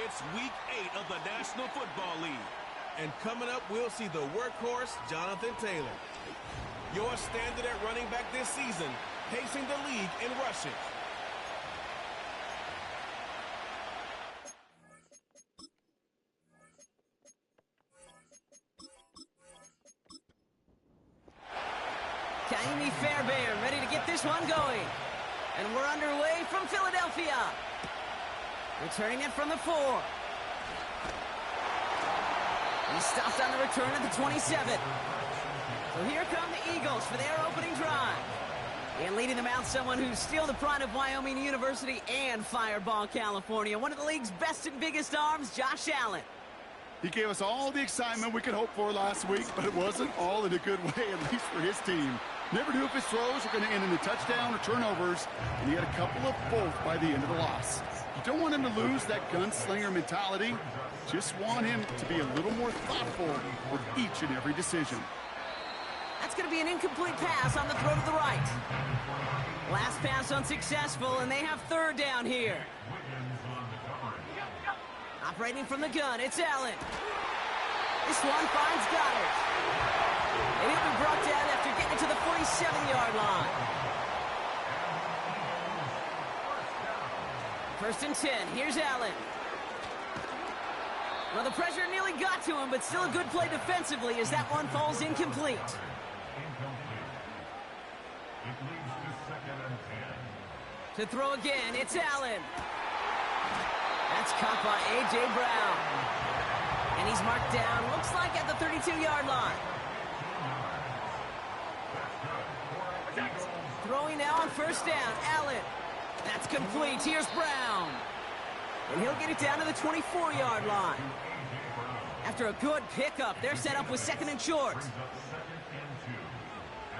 It's Week 8 of the National Football League. And coming up, we'll see the workhorse, Jonathan Taylor. Your standard at running back this season, pacing the league in rushing. Ka'imi Fairbairn ready to get this one going. And we're underway from Philadelphia. Returning it from the 4. He stopped on the return at the 27. So here come the Eagles for their opening drive. And leading them out, someone who's still the pride of Wyoming University and Fireball, California. One of the league's best and biggest arms, Josh Allen. He gave us all the excitement we could hope for last week, but it wasn't all in a good way, at least for his team. Never knew if his throws were going to end in a touchdown or turnovers, and he had a couple of both by the end of the loss. You don't want him to lose that gunslinger mentality. Just want him to be a little more thoughtful with each and every decision. That's going to be an incomplete pass on the throw to the right. Last pass unsuccessful, and they have third down here. Operating from the gun, it's Allen. This one finds Goddard. And he'll be brought down after getting to the 47-yard line. First and 10, here's Allen. Well, the pressure nearly got to him, but still a good play defensively as that one falls incomplete. To throw again, it's Allen. That's caught by A.J. Brown. And he's marked down, looks like at the 32-yard line. Throwing now on first down, Allen. That's complete, here's Brown. And he'll get it down to the 24-yard line. After a good pickup, they're set up with second and short.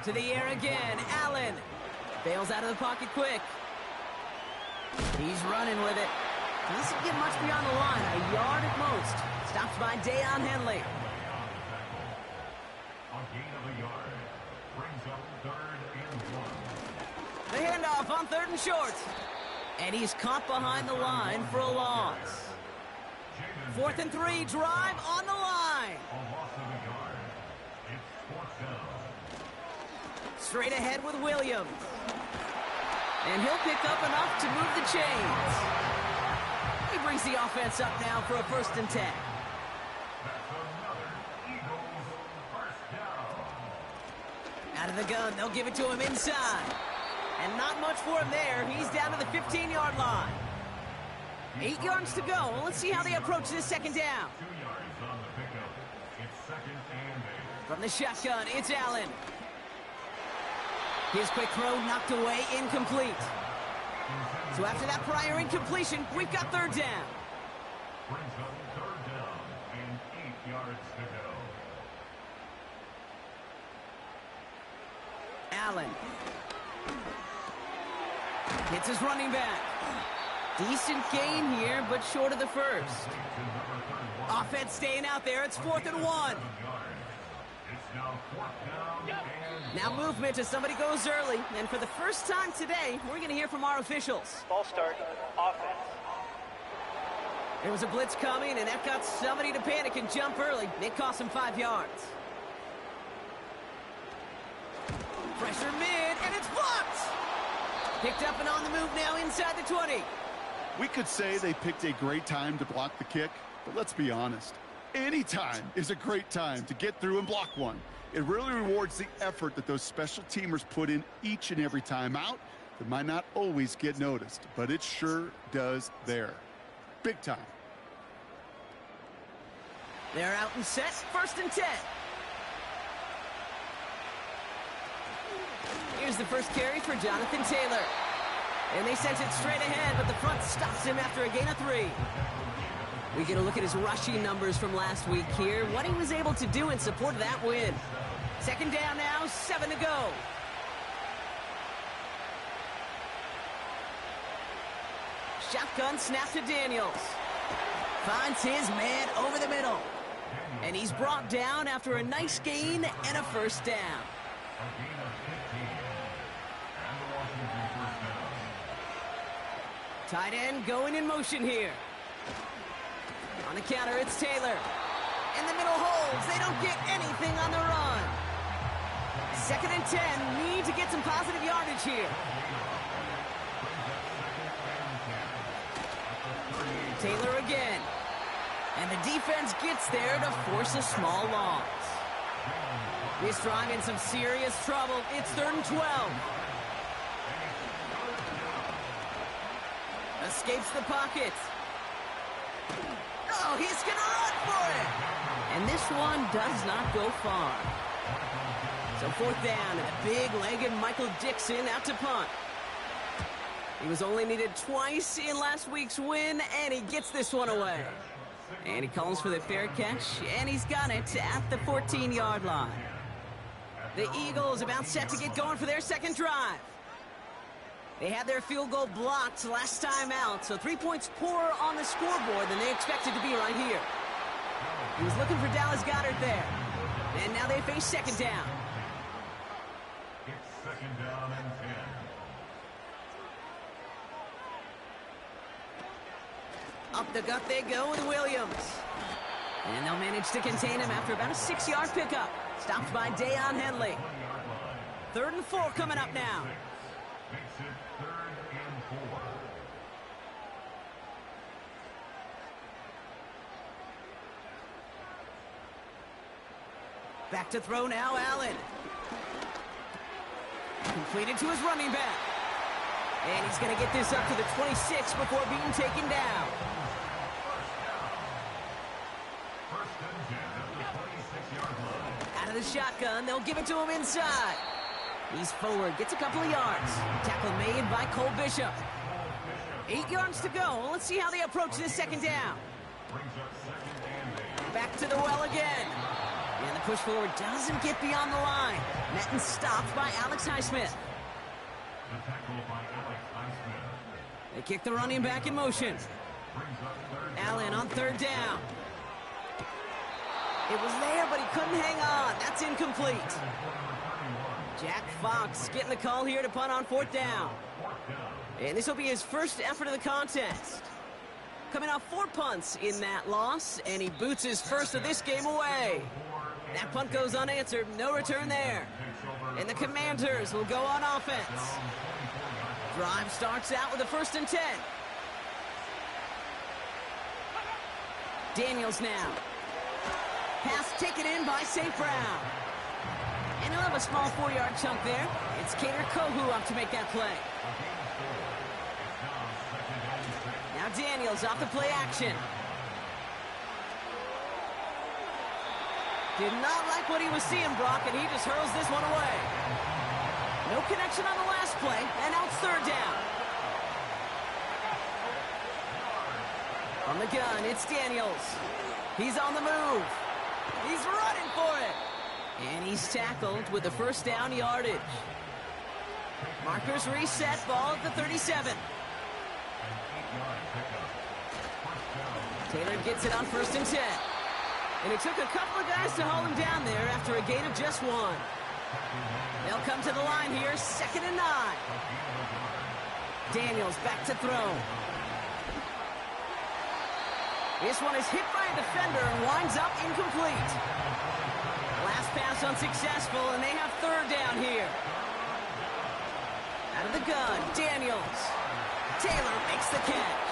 To the air again, Allen. Bails out of the pocket quick. He's running with it. Doesn't get much beyond the line, a yard at most. Stops by Deion Henley. The handoff on third and short. And he's caught behind the line for a loss. 4th and 3, drive on the line. Straight ahead with Williams. And he'll pick up enough to move the chains. He brings the offense up now for a 1st and 10. Out of the gun, they'll give it to him inside. And not much for him there. He's down to the 15-yard line. 8 yards to go. Well, let's see how they approach this second down. From the shotgun, it's Allen. His quick throw knocked away, incomplete. So after that prior incompletion, we've got third down. Brings up third down and 8 yards to go. Allen. Hits his running back. Decent gain here, but short of the first. Offense staying out there. It's 4th and 1. Now movement as somebody goes early. And for the first time today, we're going to hear from our officials. Ball start, offense. There was a blitz coming, and that got somebody to panic and jump early. It cost him 5 yards. Pressure mid, and it's blocked! Picked up and on the move now inside the 20. We could say they picked a great time to block the kick, but let's be honest. Any time is a great time to get through and block one. It really rewards the effort that those special teamers put in each and every time out. That might not always get noticed, but it sure does there. Big time. They're out and set, 1st and 10. Here's the first carry for Jonathan Taylor. And they sent it straight ahead, but the front stops him after a gain of 3. We get a look at his rushing numbers from last week here, what he was able to do in support of that win. Second down now, 7 to go. Shotgun snap to Daniels. Finds his man over the middle. And he's brought down after a nice gain and a first down. Tight end going in motion here. On the counter, it's Taylor. In the middle holds. They don't get anything on the run. 2nd and 10. Need to get some positive yardage here. Taylor again. And the defense gets there to force a small loss. This drive in some serious trouble. It's 3rd and 12. Escapes the pocket. Oh, he's going to run for it. And this one does not go far. So 4th down, and the big-legged Michael Dixon out to punt. He was only needed twice in last week's win, and he gets this one away. And he calls for the fair catch, and he's got it at the 14-yard line. The Eagles about set to get going for their second drive. They had their field goal blocked last time out, so 3 points poorer on the scoreboard than they expected to be right here. He was looking for Dallas Goedert there. And now they face 2nd down. It's 2nd down and 10. Up the gut they go with Williams. And they'll manage to contain him after about a 6-yard pickup. Stopped by Deion Henley. 3rd and 4 coming up now. Makes it 3rd and 4. Back to throw now, Allen. Completed to his running back. And he's going to get this up to the 26 before being taken down. First and 10 at the 26-yard line. Out of the shotgun, they'll give it to him inside. He's forward, gets a couple of yards. Tackle made by Cole Bishop. 8 yards to go. Let's see how they approach this 2nd down. Brings up 2nd and 8. Back to the well again. And the push forward doesn't get beyond the line. Met and stopped by Alex Highsmith. The tackle by Alex Highsmith. They kick the running back in motion. Brings up 3rd. Allen on 3rd down. It was there, but he couldn't hang on. That's incomplete. Jack Fox getting the call here to punt on 4th down. And this will be his first effort of the contest. Coming off 4 punts in that loss, and he boots his first of this game away. That punt goes unanswered, no return there. And the Commanders will go on offense. Drive starts out with a 1st and 10. Daniels now. Pass taken in by St. Brown. And he'll have a small 4-yard chunk there. It's Kader Kohu up to make that play. Now Daniels off the play action. Did not like what he was seeing, Brock, and he just hurls this one away. No connection on the last play, and now it's 3rd down. On the gun, it's Daniels. He's on the move. He's running for it. And he's tackled with the 1st down yardage. Markers reset, ball at the 37. Taylor gets it on 1st and 10. And it took a couple of guys to haul him down there after a gain of just 1. They'll come to the line here, 2nd and 9. Daniels back to throw. This one is hit by a defender and winds up incomplete. Last pass unsuccessful, and they have 3rd down here. Out of the gun, Daniels. Taylor makes the catch.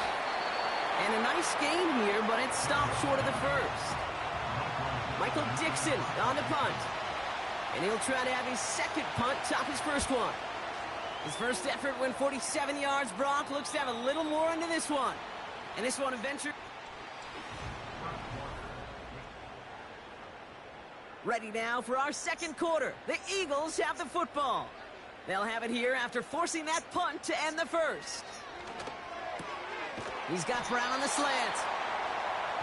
And a nice gain here, but it stopped short of the first. Michael Dixon on the punt. And he'll try to have his 2nd punt top his 1st one. His first effort went 47 yards. Brock looks to have a little more into this one. And this one eventually... Ready now for our 2nd quarter. The Eagles have the football. They'll have it here after forcing that punt to end the first. He's got Brown on the slant.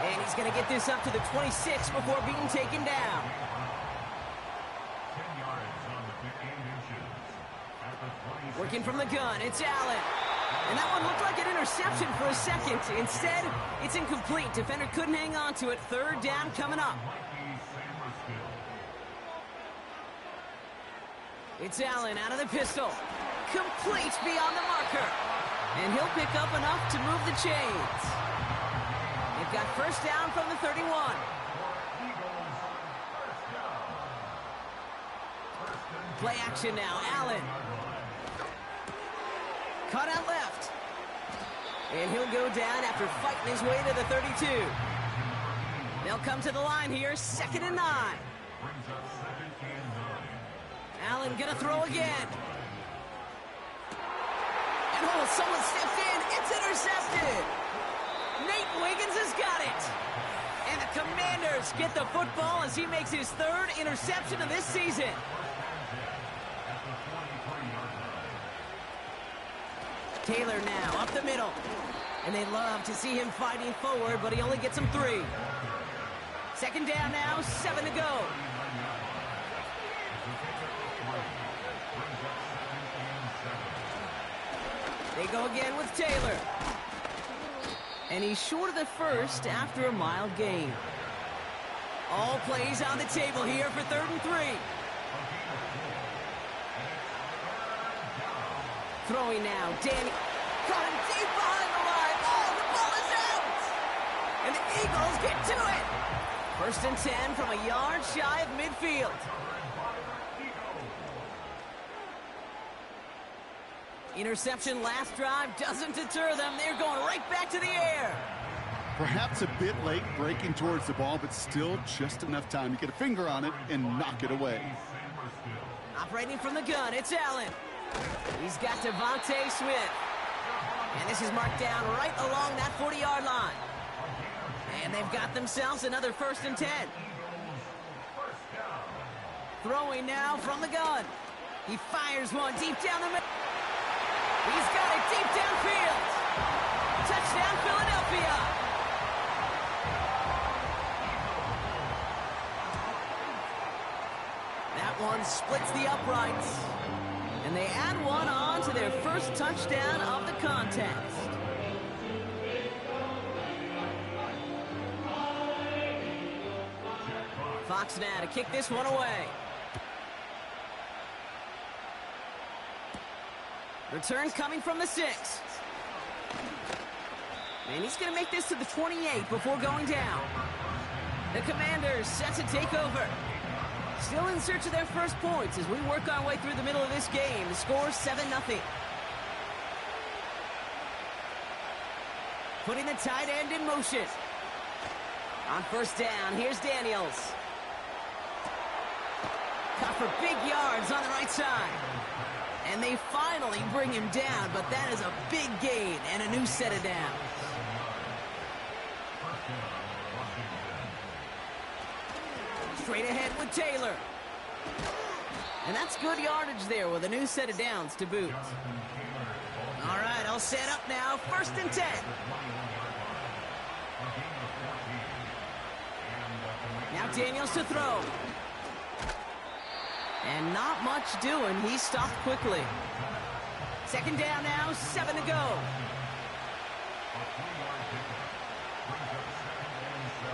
And he's going to get this up to the 26 before being taken down. 10 yards on the 15 inches. At the 26. Working from the gun, it's Allen. And that one looked like an interception for a second. Instead, it's incomplete. Defender couldn't hang on to it. 3rd down coming up. It's Allen out of the pistol. Complete beyond the marker. And he'll pick up enough to move the chains. It They've got first down from the 31. Play action now. Allen. Cut out left. And he'll go down after fighting his way to the 32. They'll come to the line here, 2nd and 9. Allen gonna throw again. And oh, someone stepped in. It's intercepted. Nate Wiggins has got it. And the Commanders get the football as he makes his 3rd interception of this season. Taylor now up the middle. And they love to see him fighting forward, but he only gets them 3. 2nd down now, 7 to go. They go again with Taylor. And he's short of the first after a mild gain. All plays on the table here for 3rd and 3. Throwing now, Danny. Caught him deep behind the line. Oh, the ball is out! And the Eagles get to it. 1st and 10 from a yard shy of midfield. Interception last drive doesn't deter them. They're going right back to the air. Perhaps a bit late breaking towards the ball, but still just enough time to get a finger on it and knock it away. Operating from the gun, it's Allen. He's got Devontae Smith. And this is marked down right along that 40-yard line. And they've got themselves another 1st and 10. Throwing now from the gun. He fires one deep down the middle. He's got it deep downfield. Touchdown, Philadelphia. That one splits the uprights. And they add one on to their first touchdown of the contest. Fox now to kick this one away. Return coming from the 6. And he's going to make this to the 28 before going down. The Commanders set to take over. Still in search of their first points as we work our way through the middle of this game. The score 7-0. Putting the tight end in motion. On 1st down, here's Daniels. Caught for big yards on the right side. And they finally bring him down, but that is a big gain and a new set of downs. Straight ahead with Taylor. And that's good yardage there with a new set of downs to boot. All right, all set up now. 1st and 10. Now Daniels to throw. And not much doing. He stopped quickly. 2nd down now, 7 to go.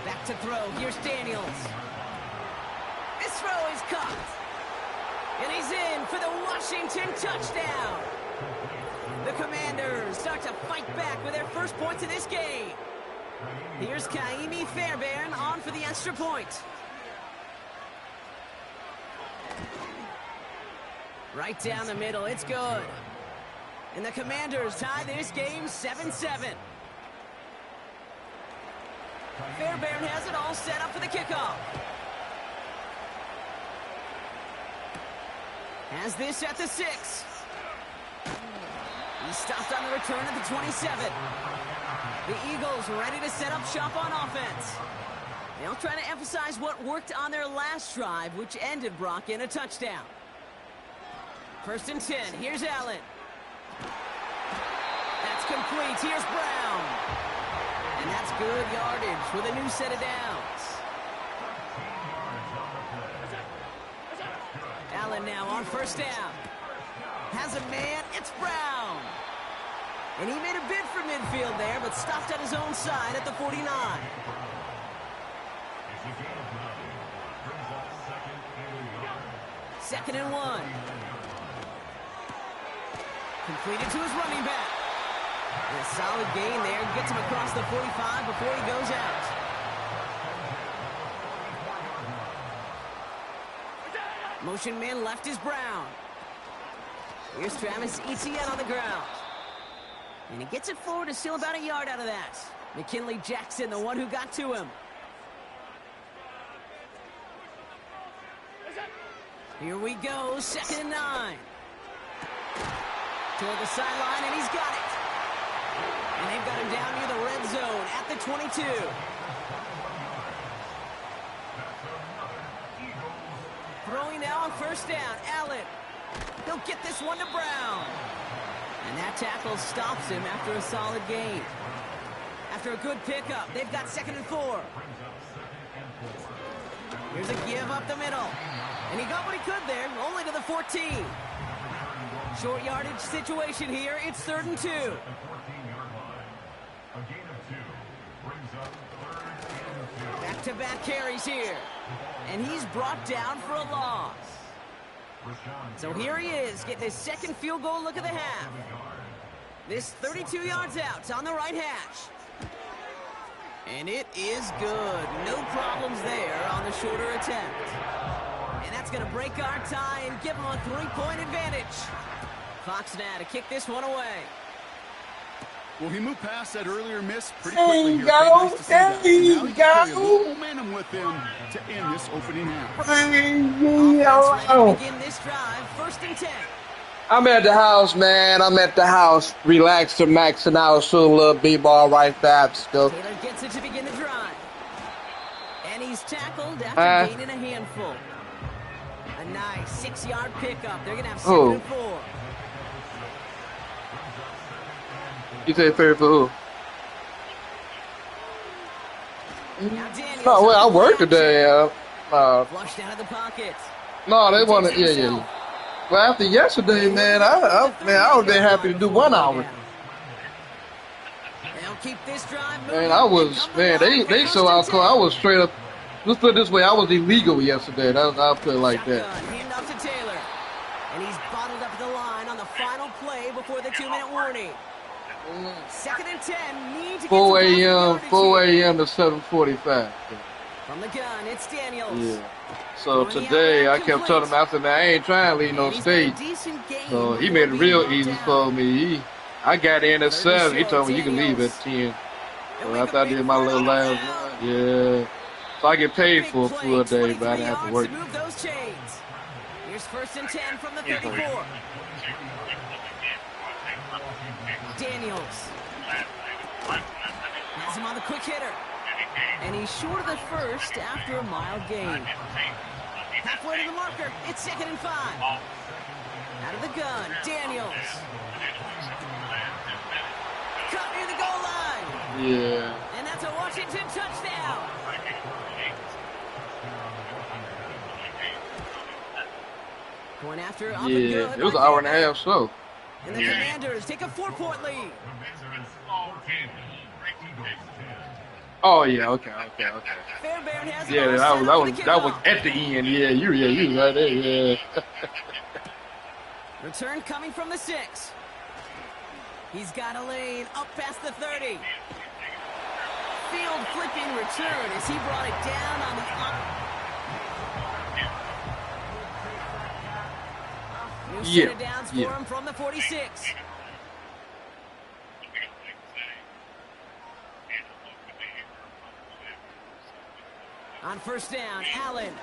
Back to throw. Here's Daniels. This throw is caught. And he's in for the Washington touchdown. The Commanders start to fight back with their first points of this game. Here's Kaimi Fairbairn on for the extra point. Right down the middle, it's good. And the Commanders tie this game 7-7. Fairbairn has it all set up for the kickoff. Has this at the 6. He stopped on the return at the 27. The Eagles ready to set up shop on offense. They'll try to emphasize what worked on their last drive, which ended, Brock, in a touchdown. 1st and 10. Here's Allen. That's complete. Here's Brown. And that's good yardage with a new set of downs. Allen now on 1st down. Has a man. It's Brown. And he made a bid for midfield there, but stopped at his own side at the 49. Second and 1. Completed to his running back. A solid gain there. Gets him across the 45 before he goes out. Motion man left is Brown. Here's Travis Etienne on the ground. And he gets it forward to steal about a yard out of that. McKinley Jackson, the one who got to him. Here we go, 2nd and 9. Toward the sideline, and he's got it. And they've got him down near the red zone at the 22. Throwing now on 1st down, Allen. He'll get this one to Brown. And that tackle stops him after a solid gain. After a good pickup, they've got 2nd and 4. Here's a give up the middle. And he got what he could there, only to the 14. Short yardage situation here. It's 3rd and 2. Back-to-back carries here. And he's brought down for a loss. So here he is, getting his 2nd field goal look of the half. This 32 yards out. It's on the right hash. And it is good. No problems there on the shorter attempt. And that's going to break our tie and give him a 3-point advantage. Fox now to kick this one away. Well, he moved past that earlier miss pretty quickly here. There you go. Momentum with him to end this opening half. Begin this drive, 1st and 10. I'm at the house, man. I'm at the house. Relaxing, maxing out, shooting a little b-ball right there. Still. Taylor gets it to begin the drive. And he's tackled after gaining a handful. A nice 6-yard pickup. They're going to have 2nd and 4. You say 3rd for who? Now Daniels, No, well, I worked today. flushed out of the pocket. No, they wanted, yeah. Well, after yesterday, man, I would have been happy to do 1 hour. They'll keep this drive moving. Man, I was, man, they so out cold. I was straight up. Let's put it this way, I was illegal yesterday. I'll put it like that. Hand off to Taylor. And he's bottled up at the line on the final play before the 2-minute warning. 2nd and 10. Need to 4 a.m. 4 a.m. to 7:45. From the gun, it's Daniels. Yeah. So today I kept telling him, I said, man, I ain't trying to leave no state. So he made it real easy for me. I got in at 7. He told me you can leave at 10. So after I did my little last one, yeah. So I get paid for a full day, but I didn't have to work. Here's 1st and 10 from the 34. Daniels has him on the quick hitter. And he's short of the first after a mild gain. Halfway to the marker. It's 2nd and 5. Out of the gun, Daniels. Cut near the goal line. Yeah. And that's a Washington touchdown. Point after on the Yeah, good it was an by hour and a Fairbairn. half show. And the Commanders take a 4-point lead. Oh yeah, okay. Fairbairn has Yeah, that was at the end. Yeah, you was right there. Yeah. Return coming from the 6. He's got a lane up past the 30. Field flipping return as he brought it down on the new set of downs for him from the 46. On 1st down, Allen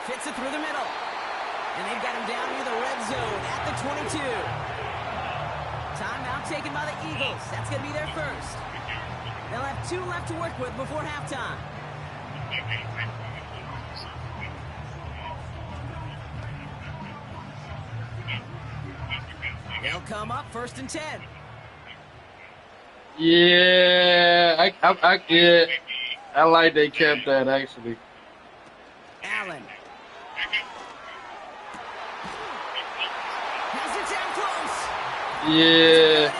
fits it through the middle. And they've got him down near the red zone at the 22. Timeout taken by the Eagles. That's going to be their first. They'll have 2 left to work with before halftime. They'll come up 1st and 10. Yeah, I like they kept that actually. Allen has it down close. Yeah.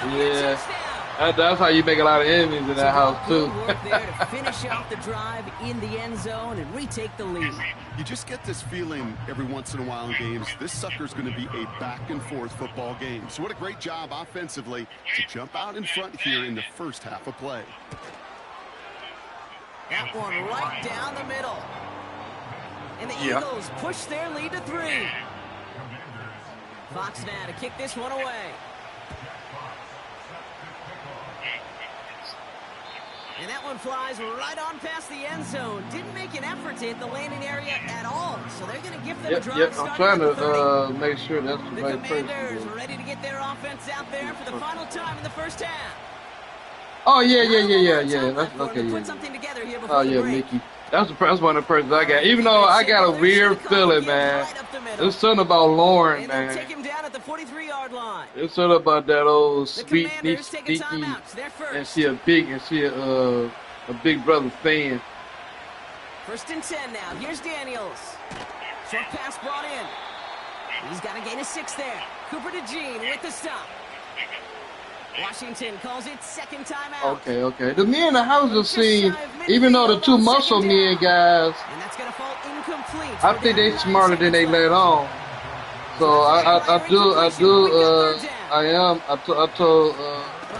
That's how you make a lot of enemies in that house, too. Good work there to finish off the drive in the end zone and retake the lead. You just get this feeling every once in a while in games, this sucker's going to be a back-and-forth football game. So what a great job offensively to jump out in front here in the first half of play. That one right down the middle. And the Eagles push their lead to 3. Fox now to kick this one away. And that one flies right on past the end zone. Didn't make an effort to hit the landing area at all. So they're going to give them a drive. I'm trying to make sure that's the right person. The Commanders ready to get their offense out there for the final time in the first half. Oh, yeah. That's okay, Put something together here oh, yeah, Mickey. That's one of the persons I got. Even though I got a weird feeling, man. There's something about Lauren, man. Take him down at the 43-yard line. There's something about that old sweet, sneaky, and she a big brother fan. 1st and 10 now. Here's Daniels. Short pass brought in. He's got to gain a 6 there. Cooper to Jean with the stop. Washington calls it second timeout. Okay. The men in the house have seen, even though the 2 muscle men guys, and that's gonna fall incomplete. I think they smarter than they let on. So I told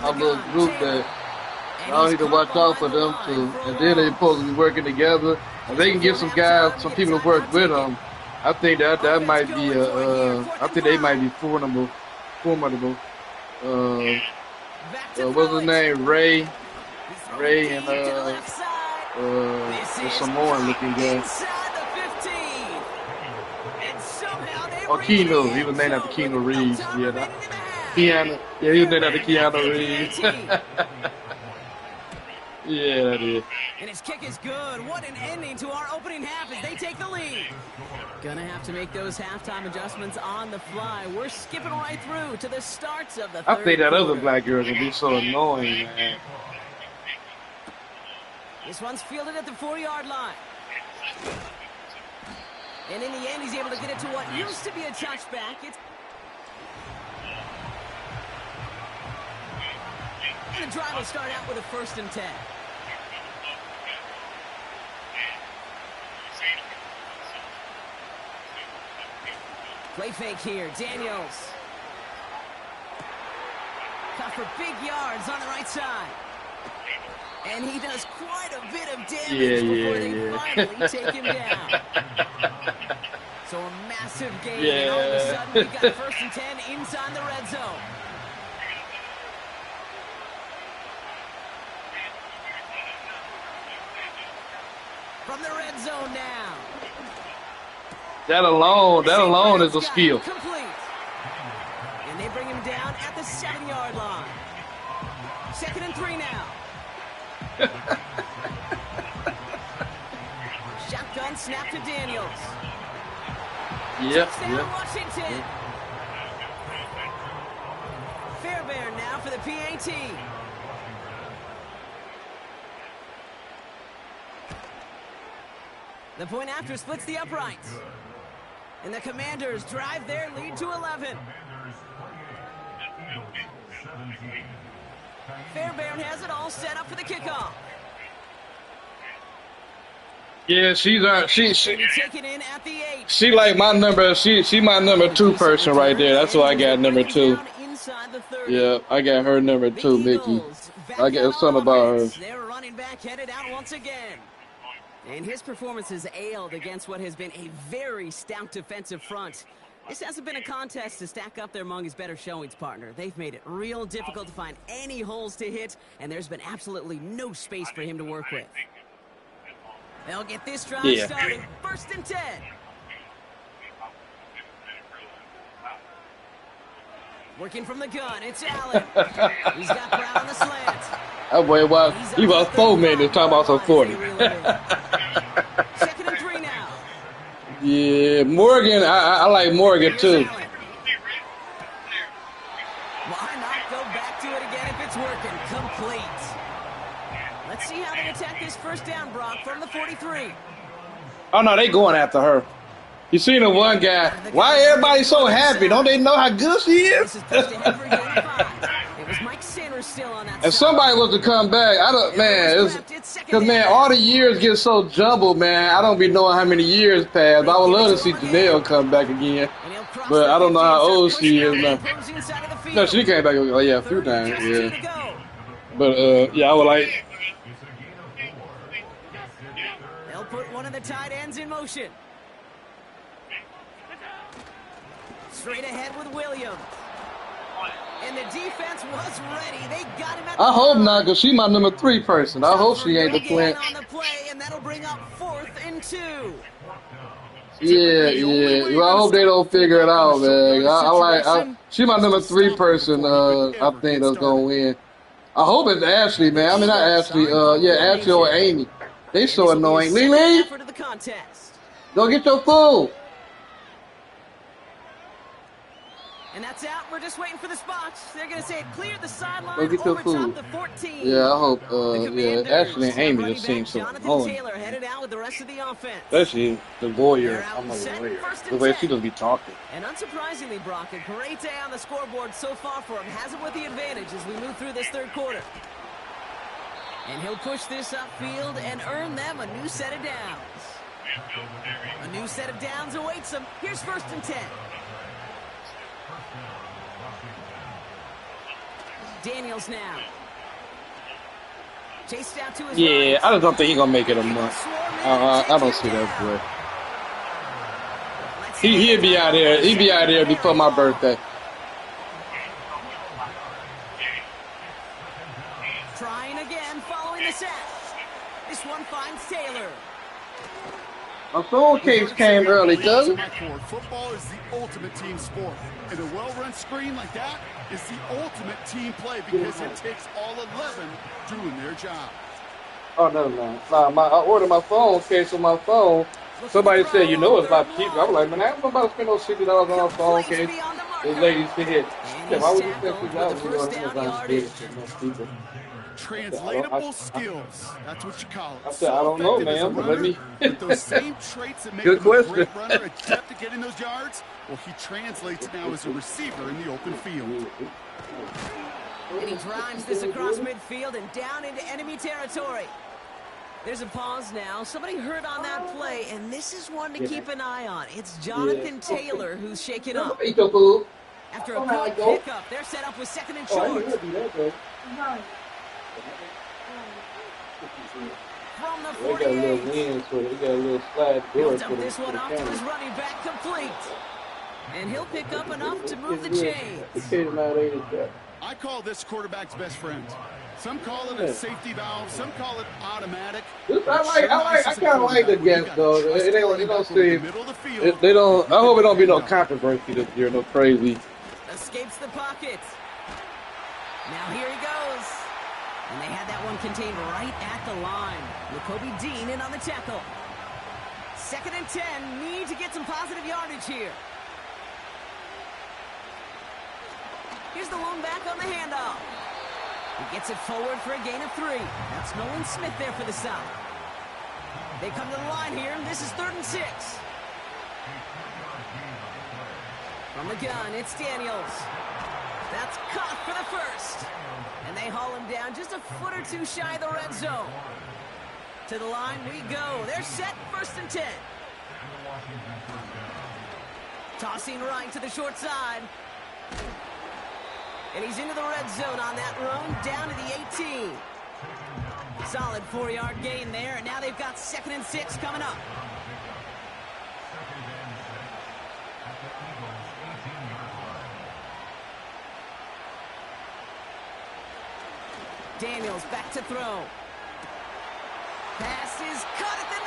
my little group that I need to watch out for them too. And then they're supposed to be working together. If they can get some people to work with them, I think that might be I think they might be formidable. What's his name? Ray and Samoan looking guy. Oh, Keanu. He was named after Keanu Reeves. Keanu. Yeah, he was named after Keanu Reeves. Yeah, that is. And his kick is good. What an ending to our opening half as they take the lead. Gonna have to make those halftime adjustments on the fly. We're skipping right through to the starts of the third I think that quarter. other black girl can be so annoying, man. This one's fielded at the 4-yard line. And in the end, he's able to get it to what used to be a touchback. And the drive will start out with a 1st and 10. Play fake here. Daniels. Caught for big yards on the right side. And he does quite a bit of damage before they finally take him down. So a massive gain, and all of a sudden we got 1st and 10 inside the red zone. From the red zone now. That alone is a skill. Complete. And they bring him down at the 7-yard line. 2nd and 3 now. Shotgun snap to Daniels. Yep. Washington. Fairbairn now for the PAT. The point after splits the uprights. And the Commanders drive their lead to 11. Fairbairn has it all set up for the kickoff. Yeah, she Taken in at the 8. she like my number. She my number 2 person right there. That's why I got number 2. Yeah, I got her number 2, Mickey. I got something about her. Their running back headed out once again. And his performance has ailed against what has been a very stout defensive front. This hasn't been a contest to stack up their among his better showings, partner. They've made it real difficult to find any holes to hit, and there's been absolutely no space for him to work with. They'll get this drive started. 1st and 10. Working from the gun, it's Allen. He's got Brown on the slant. That boy he was 4 minutes talking about some 40. 2nd and 3 now. Yeah, Morgan, I like Morgan too. Why not go back to it again if it's working? Complete. Let's see how they attack this 1st down, Brock, from the 43. Oh no, they going after her. You seen the one guy? Why everybody so happy? Don't they know how good she is? This is pushed ahead for gain of 5. It was Mike Sanders Taylor still on that If side. somebody was to come back, I don't, man, because, man, all the years get so jumbled, man. I don't be knowing how many years passed. I would love to see Janelle come back again, but I don't know how old she is now. No, she came back, oh, yeah, a few times, yeah. But, yeah, I would like... They'll put one of the tight ends in motion. Straight ahead with Williams. And the defense was ready. They got him at the I hope not, because she's my number 3 person. I hope she ain't the plant. on the play, and that'll bring up 4th and 2. Yeah. Well, I hope they don't figure it out, man. She my number 3 person, I think that's going to win. I hope it's Ashley, man. I mean, not Ashley. Yeah, Ashley or Amy. They so annoying. Lily, go get your food. And that's out. We're just waiting for the spots. They're going to say it cleared the sideline. Go get your food. The 14. Yeah, I hope. Yeah, Ashley and Amy just seem so annoying. Taylor headed out with the rest of the offense. Especially the warrior. I'm a warrior. The way she doesn't be talking. And unsurprisingly, Brock, a great day on the scoreboard so far for him. Has him with the advantage as we move through this third quarter. And he'll push this upfield and earn them a new set of downs. A new set of downs awaits him. Here's 1st and 10. Daniels now. Chased out to his yeah, right. I just don't think he's going to make it a month. I don't see that play. He'll be out here. He'll be out here before my birthday. Trying again following the set. This one finds Taylor. My phone case came early, cousin. Football is the ultimate team sport. And a well-run screen like that is the ultimate team play because it takes all 11 doing their job. Oh, no. I ordered my phone case on my phone. Somebody said, you know, it's a lot cheaper. I was like, man, I don't know about spending those $60 on a phone case. Those ladies said, why would you spend $60? You know, it's cheaper. Translatable skills. That's what you call it. I said, I don't know, man. But let me. Those same traits that make Good him question. a great runner, adept at getting those yards, well, he translates now as a receiver in the open field. And he drives this across midfield and down into enemy territory. There's a pause now. Somebody hurt on that play, and this is one to keep an eye on. It's Jonathan Taylor who's shaken up. After a good pickup, they're set up with 2nd and short. From the 48. They got a little wind, so they got a little slide door. He'll dump this one off to his running back complete. And he'll pick up enough to move the chains. I call this quarterback's best friend. Some call it a safety valve. Some call it automatic. I kind of like the guess, though. They don't seem. They don't. I hope it don't be no controversy this year. No crazy. Escapes the pocket. Now here he goes. And they had that one contained right at the line. Jacoby Dean in on the tackle. 2nd and 10. Need to get some positive yardage here. Here's the lone back on the handoff. He gets it forward for a gain of 3. That's Nolan Smith there for the stop. They come to the line here, and this is 3rd and 6. From the gun, it's Daniels. That's caught for the 1st. And they haul him down just a foot or 2 shy of the red zone. To the line we go. They're set, 1st and 10. Tossing right to the short side. And he's into the red zone on that run, down to the 18. Solid 4-yard gain there, and now they've got 2nd and 6 coming up. Daniels back to throw. Pass is caught at the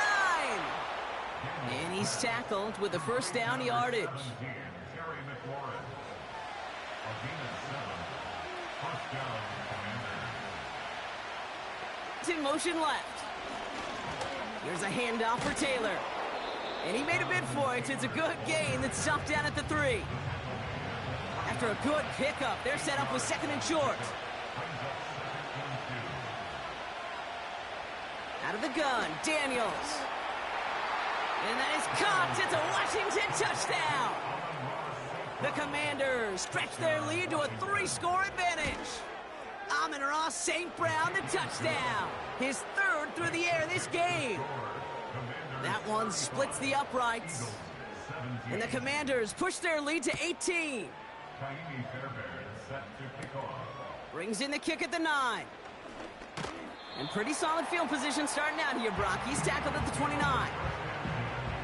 9. And he's tackled with the 1st down yardage. In motion left. Here's a handoff for Taylor. And he made a bid for it. It's a good gain that's stopped down at the 3. After a good pickup, they're set up with 2nd and short. Out of the gun, Daniels. And that is caught. It's a Washington touchdown. The Commanders stretch their lead to a 3-score advantage. Amon-Ra St. Brown, the touchdown. His third through the air this game. That one splits the uprights. And the Commanders push their lead to 18. Brings in the kick at the 9. And pretty solid field position starting out here, Brock. He's tackled at the 29.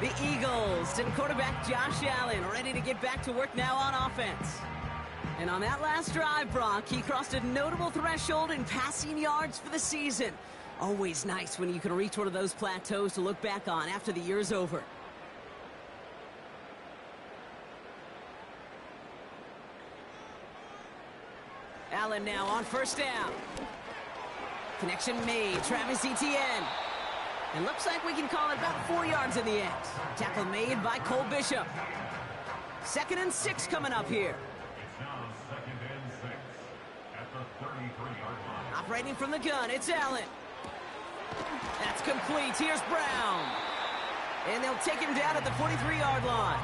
The Eagles and quarterback Josh Allen ready to get back to work now on offense. And on that last drive, Brock, he crossed a notable threshold in passing yards for the season. Always nice when you can reach one of those plateaus to look back on after the year's over. Allen now on first down. Connection made. Travis Etienne. And looks like we can call it about 4 yards in the end. Tackle made by Cole Bishop. 2nd and 6 coming up here. It's now 2nd and 6 at the 33-yard line. Operating from the gun, it's Allen. That's complete. Here's Brown. And they'll take him down at the 43-yard line.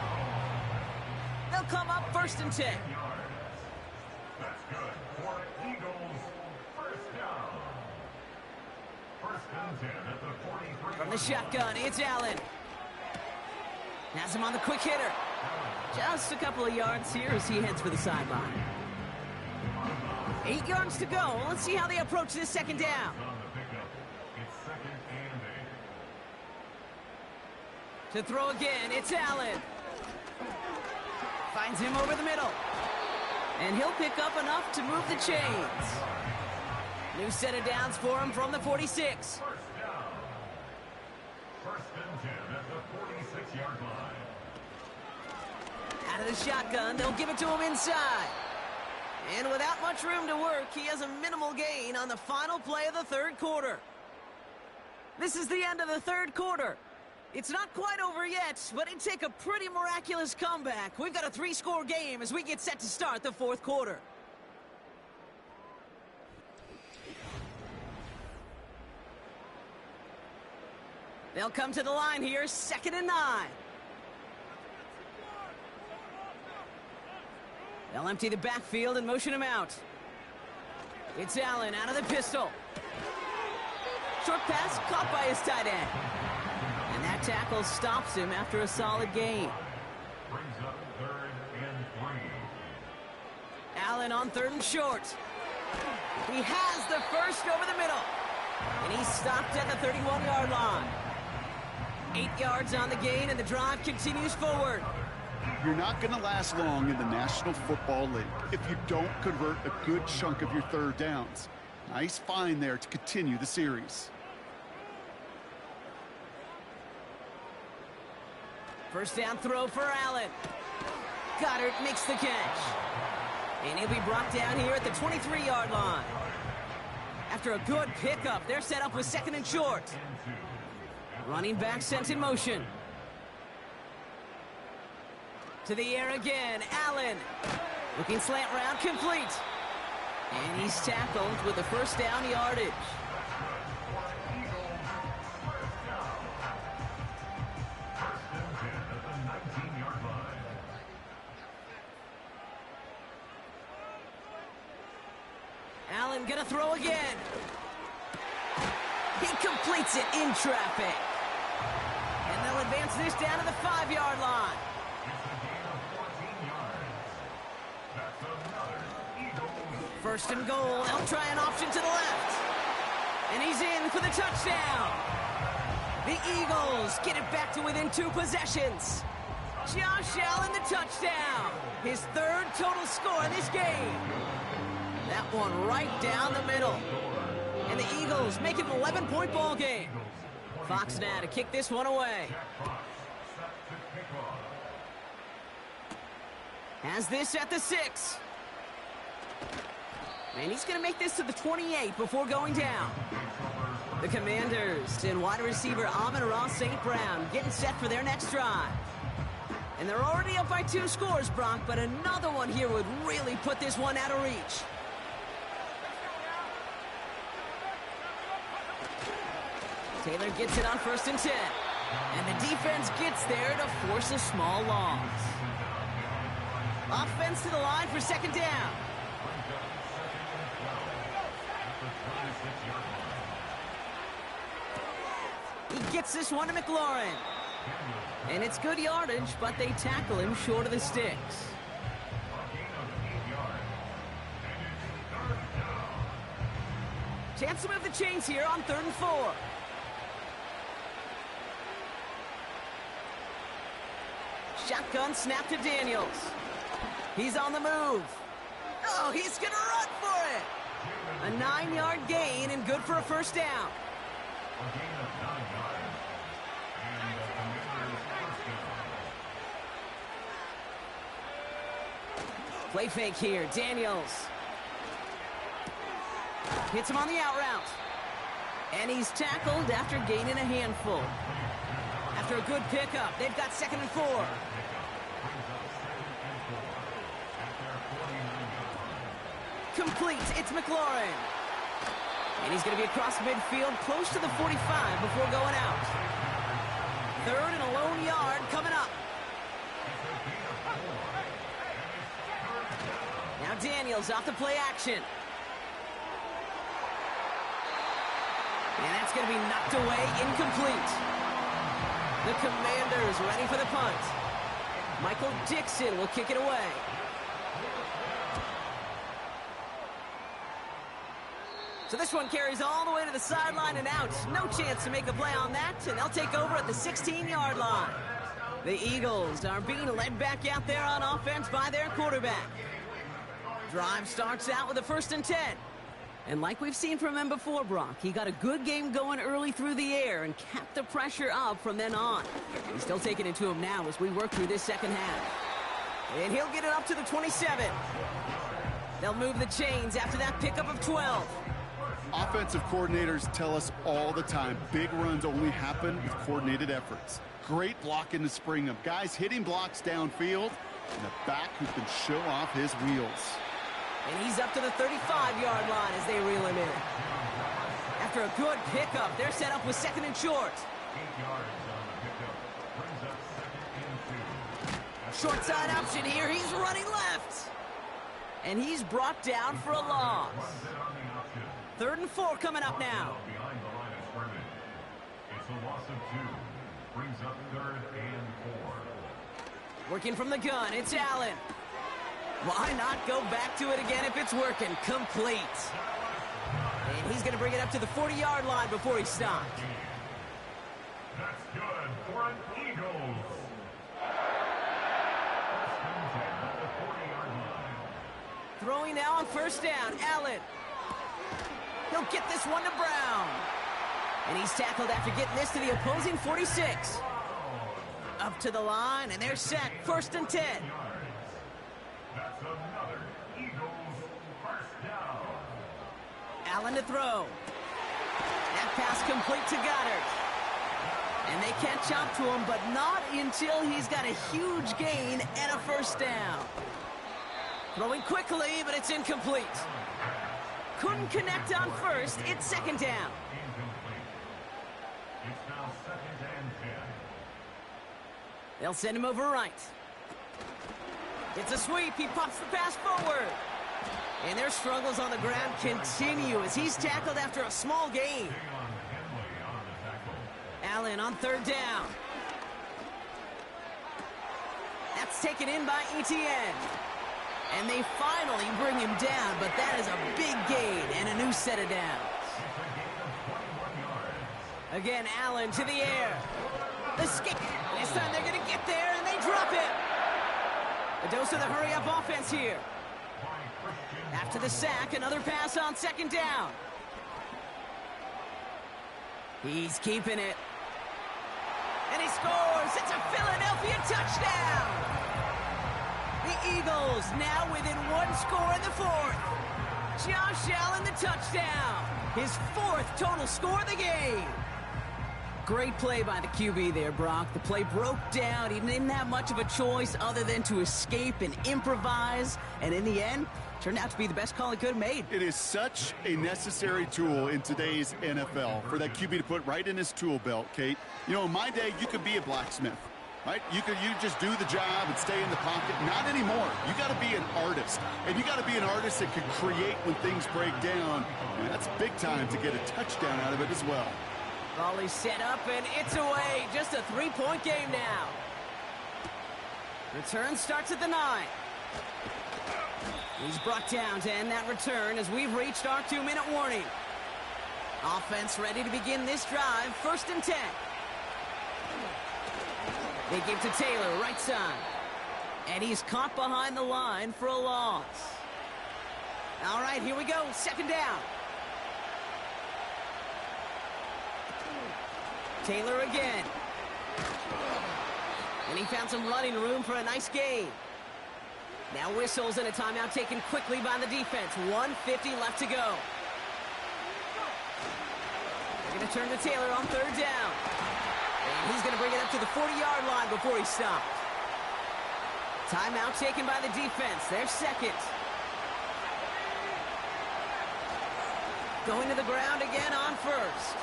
They'll come up 1st and 10. That's good for Eagles. First down. 1st and 10 at the 43. From the shotgun, it's Allen. Has him on the quick hitter. Just a couple of yards here as he heads for the sideline. 8 yards to go. Let's see how they approach this 2nd down. On the pickup. It's 2nd and 8. To throw again, it's Allen. Finds him over the middle. And he'll pick up enough to move the chains. New set of downs for him from the 46. 1st down. 1st and 10 at the 46-yard line. Out of the shotgun, they'll give it to him inside. And without much room to work, he has a minimal gain on the final play of the 3rd quarter. This is the end of the 3rd quarter. It's not quite over yet, but it'd take a pretty miraculous comeback. We've got a 3-score game as we get set to start the 4th quarter. They'll come to the line here, 2nd and 9. They'll empty the backfield and motion him out. It's Allen out of the pistol. Short pass caught by his tight end. And that tackle stops him after a solid gain. Brings up 3rd and 3. Allen on 3rd and short. He has the first over the middle. And he's stopped at the 31-yard line. 8 yards on the gain, and the drive continues forward. You're not going to last long in the National Football League if you don't convert a good chunk of your 3rd downs. Nice find there to continue the series. First down throw for Allen. Goddard makes the catch. And he'll be brought down here at the 23-yard line. After a good pickup, they're set up with 2nd and short. Running back sent in motion. To the air again, Allen. Looking slant route, complete. And he's tackled with the first down yardage. Allen gonna throw again. He completes it in traffic. And they'll advance this down to the 5-yard line. First and goal. They'll try an option to the left. And he's in for the touchdown. The Eagles get it back to within 2 possessions. Josh Allen, the touchdown. His 3rd total score in this game. That one right down the middle. And the Eagles make it an 11-point ball game. Fox now to kick this one away. Has this at the 6. And he's going to make this to the 28 before going down. The Commanders and wide receiver Amon-Ra St. Brown getting set for their next drive. And they're already up by 2 scores, Brock, but another one here would really put this one out of reach. Taylor gets it on 1st and 10. And the defense gets there to force a small loss. Offense to the line for 2nd down. He gets this one to McLaurin. And it's good yardage, but they tackle him short of the sticks. Chance to move the chains here on 3rd and 4. Shotgun snap to Daniels. He's on the move. Oh, he's going to run for it. A 9-yard gain and good for a first down. Play fake here. Daniels hits him on the out route. And he's tackled after gaining a handful. After a good pickup, they've got 2nd and 4. Complete. It's McLaurin. And he's going to be across midfield, close to the 45 before going out. 3rd and a lone yard coming up. Now Daniels off the play action. And that's going to be knocked away, incomplete. The Commanders ready for the punt. Michael Dixon will kick it away. So this one carries all the way to the sideline and out. No chance to make a play on that, and they'll take over at the 16-yard line. The Eagles are being led back out there on offense by their quarterback. Drive starts out with a 1st and 10. And like we've seen from him before, Brock, he got a good game going early through the air and kept the pressure up from then on. He's still taking it to him now as we work through this second half. And he'll get it up to the 27. They'll move the chains after that pickup of 12. Offensive coordinators tell us all the time, big runs only happen with coordinated efforts. Great blocking to spring them. Guys hitting blocks downfield, and a back who can show off his wheels. And he's up to the 35-yard line as they reel him in. After a good pickup, they're set up with 2nd and short. 8 yards on the pickup. Brings up 2nd and 2. Short side option here. He's running left. And he's brought down for a loss. 3rd and 4 coming up now. Behind the line of scrimmage. It's a loss of 2. Brings up 3rd and 4. Working from the gun, it's Allen. Why not go back to it again if it's working? Complete. And he's going to bring it up to the 40-yard line before he stops. That's good for an Eagles. At the 40-yard line. Throwing now on 1st down, Allen. He'll get this one to Brown. And he's tackled after getting this to the opposing 46. Up to the line, and they're set. 1st and 10. That's another Eagles first down. Allen to throw. That pass complete to Goddard. And they catch up to him, but not until he's got a huge gain and a 1st down. Throwing quickly, but it's incomplete. Couldn't connect on 1st. It's 2nd down. Incomplete. It's now 2nd and 10. They'll send him over right. It's a sweep. He pops the pass forward. And their struggles on the ground continue as he's tackled after a small gain. Allen on 3rd down. That's taken in by Etienne. And they finally bring him down, but that is a big gain and a new set of downs. Again, Allen to the air. The skip. This time they're going to get there, and they drop it. A dose of the hurry-up offense here. After the sack, another pass on 2nd down. He's keeping it. And he scores. It's a Philadelphia touchdown. The Eagles now within 1 score in the 4th. Josh Allen the touchdown. His 4th total score of the game. Great play by the QB there, Brock. The play broke down. He didn't have much of a choice other than to escape and improvise. And in the end, turned out to be the best call he could have made. It is such a necessary tool in today's NFL for that QB to put right in his tool belt, Kate. You know, in my day, you could be a blacksmith. right? You just do the job and stay in the pocket. Not anymore. You got to be an artist, and you got to be an artist that can create when things break down. And that's big time to get a touchdown out of it as well. Volley set up, and it's away. Just a 3-point game now. Return starts at the 9. He's brought down to end that return as we've reached our 2-minute warning. Offense ready to begin this drive. 1st and 10. They give to Taylor, right side. And he's caught behind the line for a loss. All right, here we go. 2nd down. Taylor again. And he found some running room for a nice gain. Now whistles and a timeout taken quickly by the defense. 1:50 left to go. They're going to turn to Taylor on 3rd down. And he's going to bring it up to the 40-yard line before he stopped. Timeout taken by the defense. Their 2nd. Going to the ground again on 1st.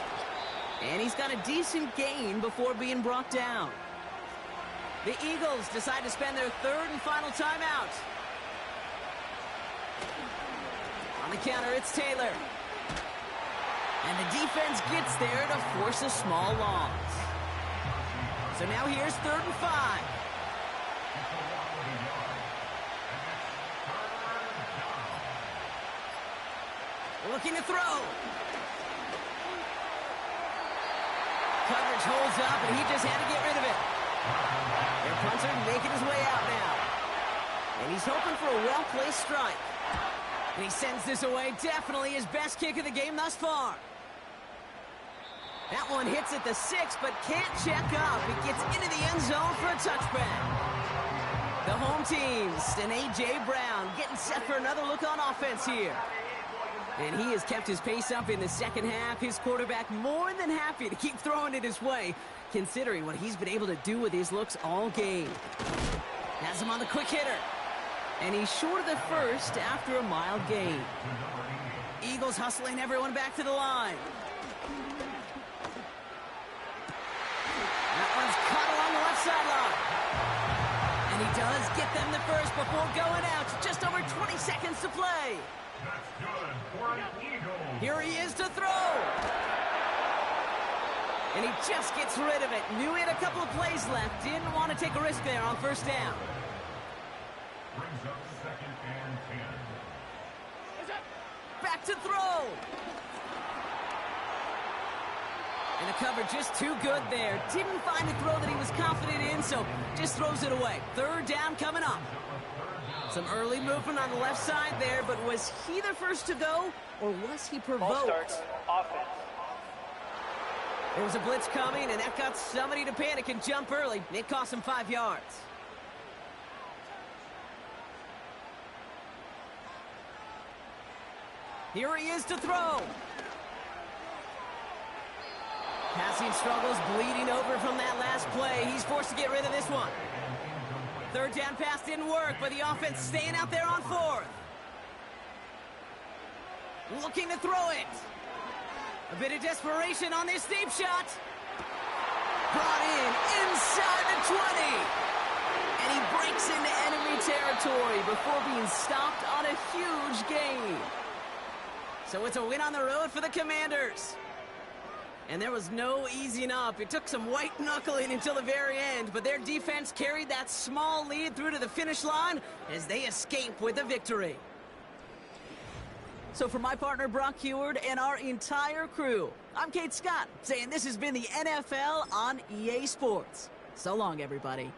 And he's got a decent gain before being brought down. The Eagles decide to spend their 3rd and final timeout. On the counter, it's Taylor. And the defense gets there to force a small loss. So now here's 3rd and 5. Looking to throw. Coverage holds up, and he just had to get rid of it. Their punter making his way out now. And he's hoping for a well-placed strike. And he sends this away. Definitely his best kick of the game thus far. That one hits at the 6, but can't check up. It gets into the end zone for a touchback. The home teams and A.J. Brown getting set for another look on offense here. And he has kept his pace up in the 2nd half. His quarterback more than happy to keep throwing it his way, considering what he's been able to do with his looks all game. Has him on the quick hitter. And he's short of the 1st after a mild gain. Eagles hustling everyone back to the line. That one's caught along the left sideline. And he does get them the 1st before going out. Just over 20 seconds to play. That's good for an Eagle. Here he is to throw. And he just gets rid of it. Knew he had a couple of plays left. Didn't want to take a risk there on 1st down. Brings up 2nd and 10. Back to throw. And the cover just too good there. Didn't find a throw that he was confident in, so just throws it away. 3rd down coming up. Some early movement on the left side there, but was he the first to go, or was he provoked? Offense. There was a blitz coming, and that got somebody to panic and jump early. It cost him 5 yards. Here he is to throw. Passing struggles, bleeding over from that last play. He's forced to get rid of this one. 3rd down pass didn't work, but the offense staying out there on 4th. Looking to throw it. A bit of desperation on this deep shot. Brought in inside the 20. And he breaks into enemy territory before being stopped on a huge gain. So it's a win on the road for the Commanders. And there was no easing up. It took some white knuckling until the very end, but their defense carried that small lead through to the finish line as they escape with a victory. So for my partner Brock Heward and our entire crew, I'm Kate Scott saying this has been the NFL on EA Sports. So long, everybody.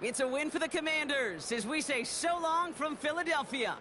It's a win for the Commanders as we say so long from Philadelphia.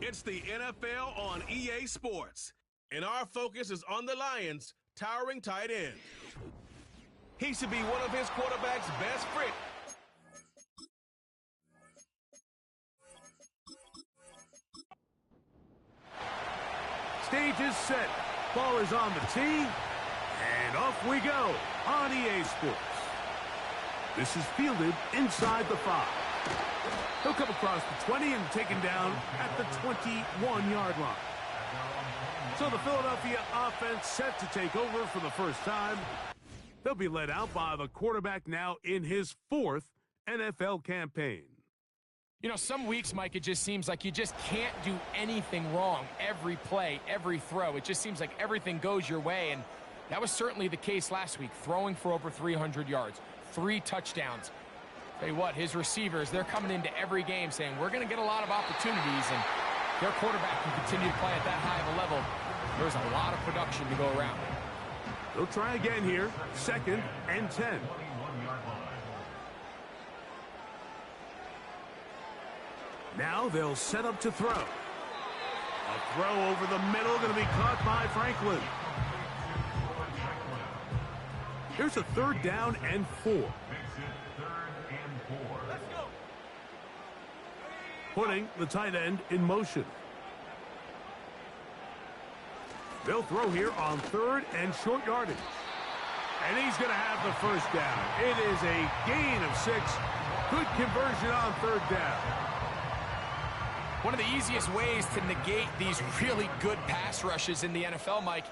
It's the NFL on EA Sports, and our focus is on the Lions' towering tight end. He should be one of his quarterback's best friends. Stage is set. Ball is on the tee. And off we go on EA Sports. This is fielded inside the 5. He'll come across the 20 and taken down at the 21-yard line. So the Philadelphia offense set to take over for the first time. They'll be led out by the quarterback now in his 4th NFL campaign. You know, some weeks, Mike, it just seems like you just can't do anything wrong. Every play, every throw, it just seems like everything goes your way. And that was certainly the case last week, throwing for over 300 yards, 3 touchdowns. Tell you what, his receivers, they're coming into every game saying, we're going to get a lot of opportunities, and their quarterback can continue to play at that high of a level. There's a lot of production to go around. They'll try again here, 2nd and 10. Now they'll set up to throw. A throw over the middle, going to be caught by Franklin. Here's a 3rd down and 4. Putting the tight end in motion. They'll throw here on 3rd and short yardage. And he's going to have the first down. It is a gain of 6. Good conversion on 3rd down. One of the easiest ways to negate these really good pass rushes in the NFL, Mike,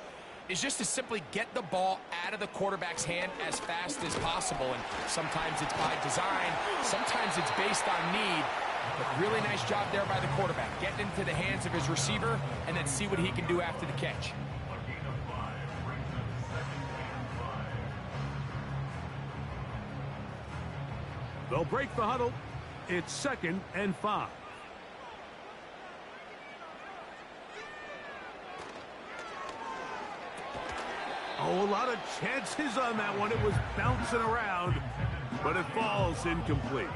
is just to simply get the ball out of the quarterback's hand as fast as possible. And sometimes it's by design, sometimes it's based on need. But really nice job there by the quarterback, getting into the hands of his receiver and then see what he can do after the catch. They'll break the huddle. It's 2nd and 5. Oh, a lot of chances on that one. It was bouncing around, but it falls incomplete.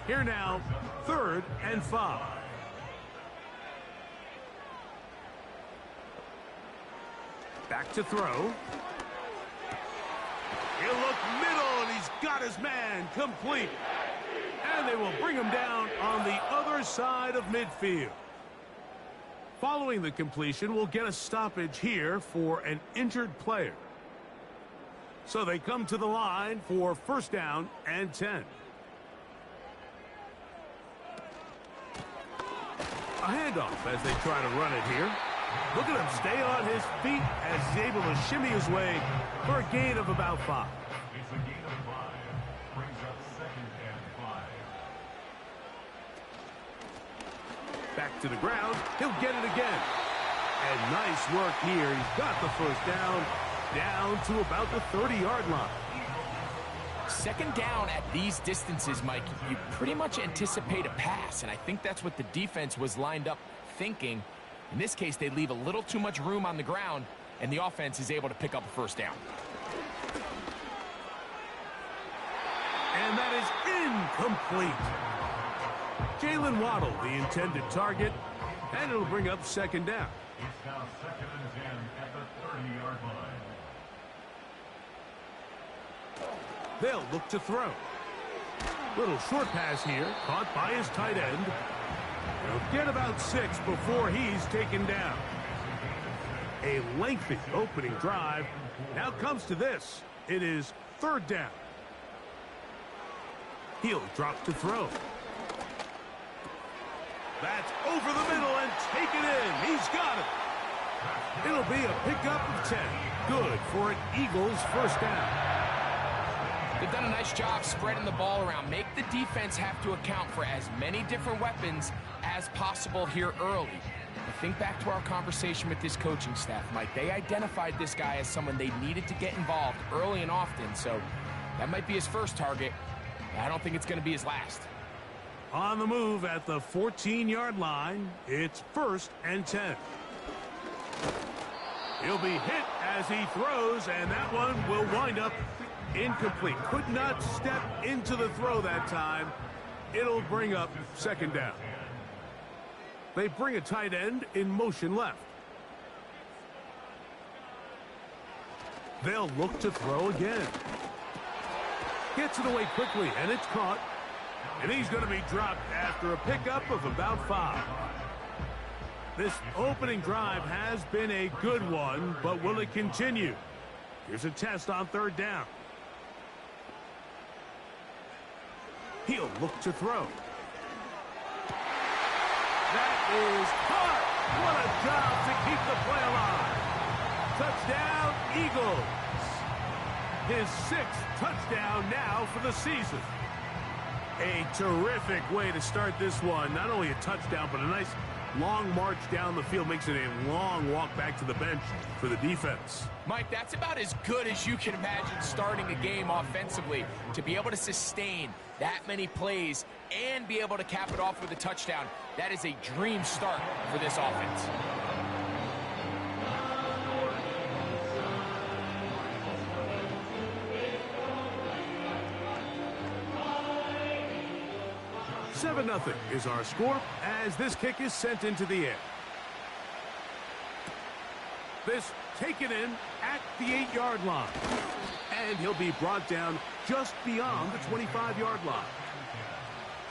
Here now, 3rd and 5. Back to throw. He'll look middle, and he's got his man complete. And they will bring him down on the other side of midfield. Following the completion, we'll get a stoppage here for an injured player. So they come to the line for 1st down and 10. A handoff as they try to run it here. Look at him stay on his feet as he's able to shimmy his way for a gain of about 5. It's a gain of 5. Brings up 2nd and 5. Back to the ground. He'll get it again. And nice work here. He's got the first down to about the 30-yard line. 2nd down at these distances, Mike, you pretty much anticipate a pass, and I think that's what the defense was lined up thinking. In this case, they leave a little too much room on the ground, and the offense is able to pick up a 1st down. And that is incomplete. Jalen Waddle, the intended target, and it'll bring up 2nd down. It's now 2nd and 10 at the 30-yard line. They'll look to throw. Little short pass here, caught by his tight end. He'll get about 6 before he's taken down. A lengthy opening drive now comes to this. It is 3rd down. He'll drop to throw. That's over the middle and taken in. He's got it. It'll be a pickup of 10. Good for an Eagles 1st down. They've done a nice job spreading the ball around. Make the defense have to account for as many different weapons as possible here early. I think back to our conversation with this coaching staff, Mike. They identified this guy as someone they needed to get involved early and often, so that might be his first target. I don't think it's going to be his last. On the move at the 14-yard line, it's 1st and 10. He'll be hit as he throws, and that one will wind up incomplete. Could not step into the throw that time. It'll bring up 2nd down. They bring a tight end in motion left. They'll look to throw again. Gets it away quickly, and it's caught. And he's going to be dropped after a pickup of about 5. This opening drive has been a good one, but will it continue? Here's a test on 3rd down. He'll look to throw. That is caught. What a job to keep the play alive. Touchdown, Eagles. His 6th touchdown now for the season. A terrific way to start this one. Not only a touchdown, but a nice long march down the field. Makes it a long walk back to the bench for the defense. Mike, that's about as good as you can imagine starting a game offensively. To be able to sustain that many plays and be able to cap it off with a touchdown, that is a dream start for this offense. Seven 0 is our score as this kick is sent into the air. This taken in at the 8-yard line. And he'll be brought down just beyond the 25-yard line.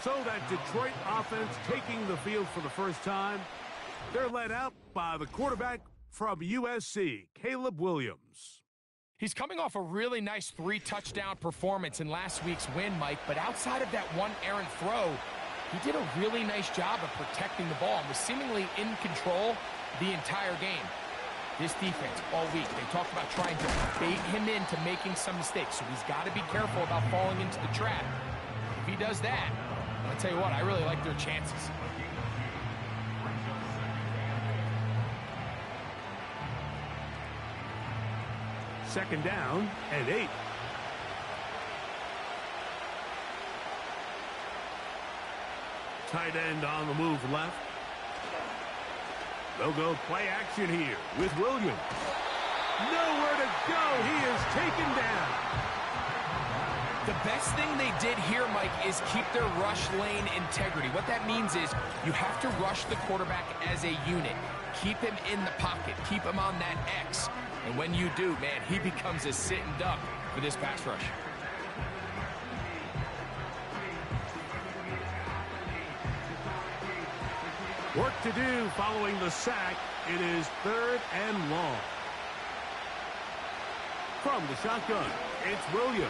So that Detroit offense taking the field for the first time. They're led out by the quarterback from USC, Caleb Williams. He's coming off a really nice 3-touchdown performance in last week's win, Mike, but outside of that one errant throw, he did a really nice job of protecting the ball and was seemingly in control the entire game. This defense all week, they talked about trying to bait him into making some mistakes, so he's got to be careful about falling into the trap. If he does that, I'll tell you what, I really like their chances. Second down and 8. Tight end on the move left. They'll go play action here with Williams. Nowhere to go. He is taken down. The best thing they did here, Mike, is keep their rush lane integrity. What that means is you have to rush the quarterback as a unit. Keep him in the pocket. Keep him on that X. And when you do, man, he becomes a sitting duck for this pass rush. Work to do following the sack. It is 3rd and long. From the shotgun, it's Williams.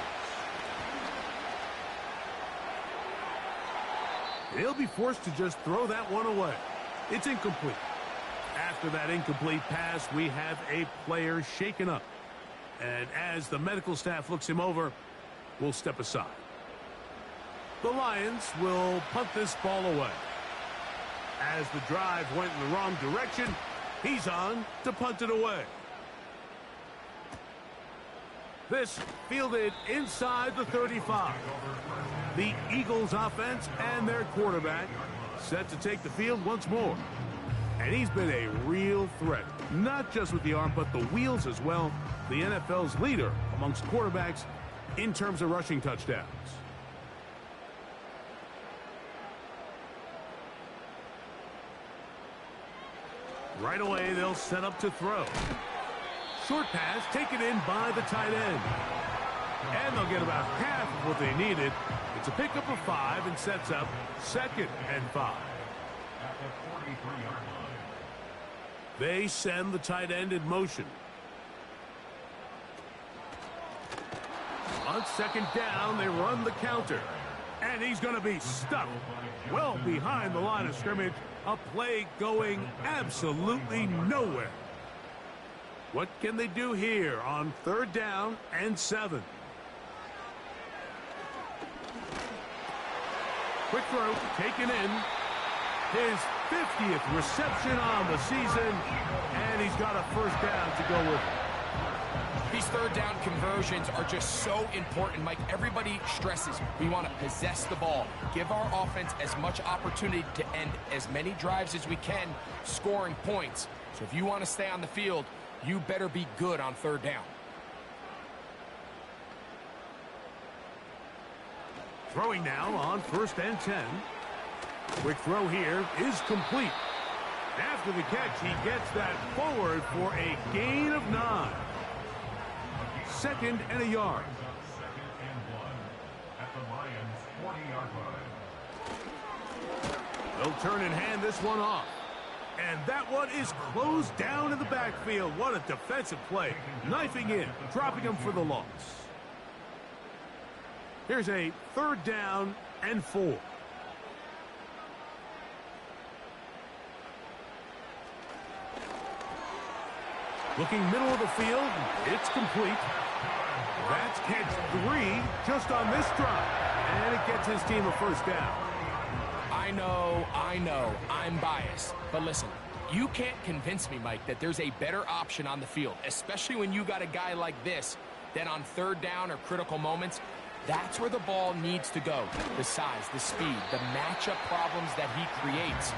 He'll be forced to just throw that one away. It's incomplete. After that incomplete pass, we have a player shaken up. And as the medical staff looks him over, we'll step aside. The Lions will punt this ball away. As the drive went in the wrong direction, he's on to punt it away. This fielded inside the 35. The Eagles offense and their quarterback set to take the field once more. And he's been a real threat, not just with the arm, but the wheels as well. The NFL's leader amongst quarterbacks in terms of rushing touchdowns. Right away, they'll set up to throw. Short pass taken in by the tight end. And they'll get about half of what they needed. It's a pickup of 5 and sets up 2nd and 5. They send the tight end in motion. On 2nd down, they run the counter. And he's going to be stuck well behind the line of scrimmage. A play going absolutely nowhere. What can they do here on 3rd down and 7? Quick throw taken in. His 50th reception on the season. And he's got a 1st down to go with it. These 3rd down conversions are just so important, Mike. Everybody stresses we want to possess the ball, give our offense as much opportunity to end as many drives as we can, scoring points. So if you want to stay on the field, you better be good on 3rd down. Throwing now on 1st and 10. Quick throw here is complete. After the catch, he gets that forward for a gain of 9. 2nd and a yard. Second and 1 at the Lions' 40-yard line. They'll turn and hand this one off. And that one is closed down in the backfield. What a defensive play. Knifing in, dropping him for the loss. Here's a 3rd down and 4. Looking middle of the field, it's complete. That's catch 3 just on this drive. And it gets his team a 1st down. I know, I'm biased. But listen, you can't convince me, Mike, that there's a better option on the field, especially when you got a guy like this, that on 3rd down or critical moments, that's where the ball needs to go. The size, the speed, the matchup problems that he creates.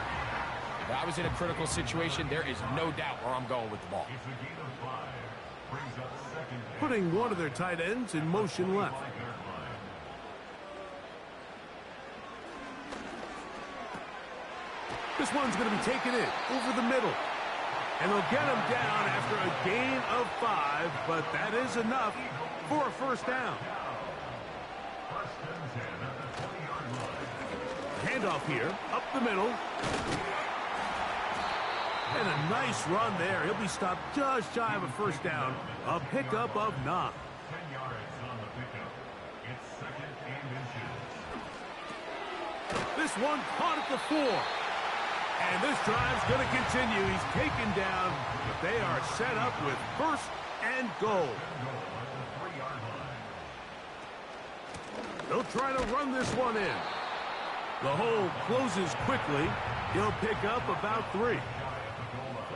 If I was in a critical situation, there is no doubt where I'm going with the ball. It's a gain of 5. Brings up 2nd down. Putting one of their tight ends in motion left. 5-yard line. This one's going to be taken in over the middle. And they'll get him down after a gain of 5, but that is enough for a 1st down. 1st and 10 at the 20-yard line. Handoff here, up the middle. And a nice run there. He'll be stopped just shy of a 1st down. A pickup of 9. 10 yards on the pickup. It's 2nd and inches. This one caught at the 4. And this drive's going to continue. He's taken down, but they are set up with 1st and goal. They'll try to run this one in. The hole closes quickly. He'll pick up about 3.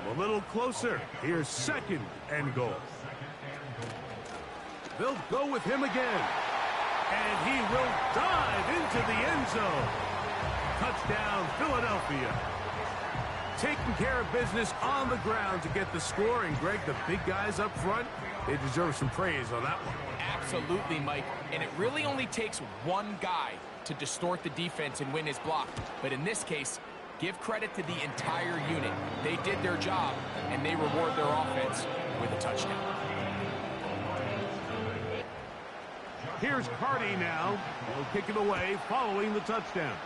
A little closer. Here's 2nd and goal. They'll go with him again. And he will dive into the end zone. Touchdown, Philadelphia. Taking care of business on the ground to get the score. And, Greg, the big guys up front, they deserve some praise on that one. Absolutely, Mike. And it really only takes one guy to distort the defense and win his block. But in this case, give credit to the entire unit. They did their job, and they reward their offense with a touchdown. Here's Carty now. He'll kick it away following the touchdown.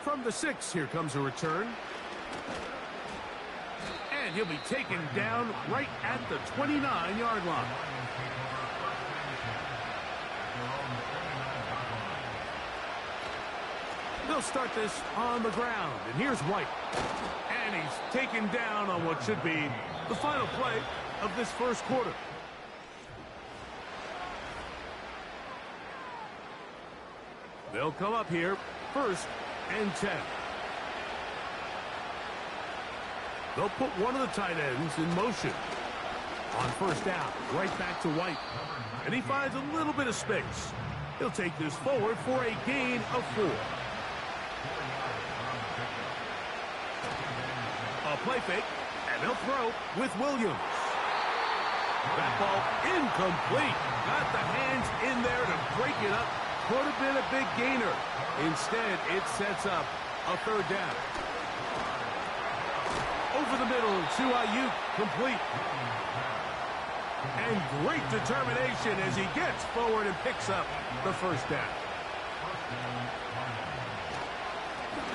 From the 6, here comes a return. And he'll be taken down right at the 29-yard line. They'll start this on the ground. And here's White. And he's taken down on what should be the final play of this 1st quarter. They'll come up here, 1st and 10. They'll put one of the tight ends in motion. On 1st down, right back to White. And he finds a little bit of space. He'll take this forward for a gain of 4. A play fake, and they'll throw with Williams. That ball incomplete. Got the hands in there to break it up. Could have been a big gainer. Instead, it sets up a 3rd down. Over the middle to Ayuk, complete. And great determination as he gets forward and picks up the 1st down.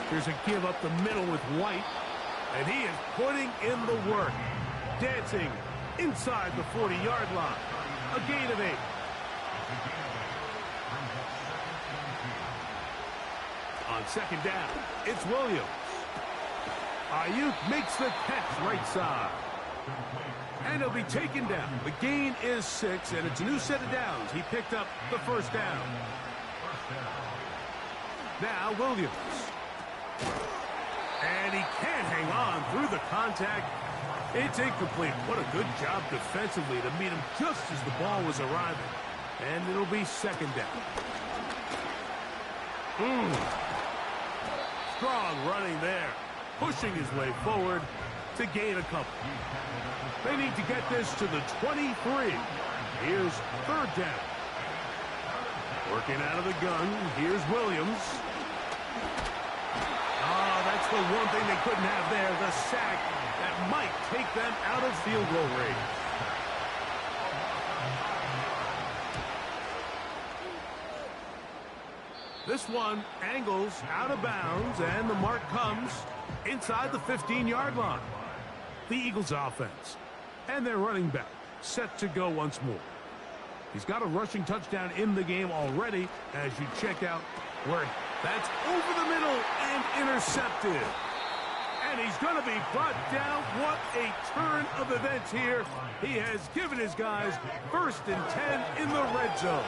Here's a give up the middle with White. And he is putting in the work. Dancing inside the 40-yard line. A gain of 8. On 2nd down, it's Williams. Ayuk makes the catch right side. And he'll be taken down. The gain is 6, and it's a new set of downs. He picked up the 1st down. Now Williams. And he can't hang on through the contact. It's incomplete. What a good job defensively to meet him just as the ball was arriving. And it'll be 2nd down. Strong running there. Pushing his way forward to gain a couple. They need to get this to the 23. Here's 3rd down. Working out of the gun. Here's Williams. Oh, that's That's the one thing they couldn't have there, the sack that might take them out of field goal range. This one angles out of bounds, and the mark comes inside the 15-yard line. The Eagles offense and their running back set to go once more. He's got a rushing touchdown in the game already as you check out where that's over the middle and intercepted. And he's going to be brought down. What a turn of events here. He has given his guys 1st and 10 in the red zone.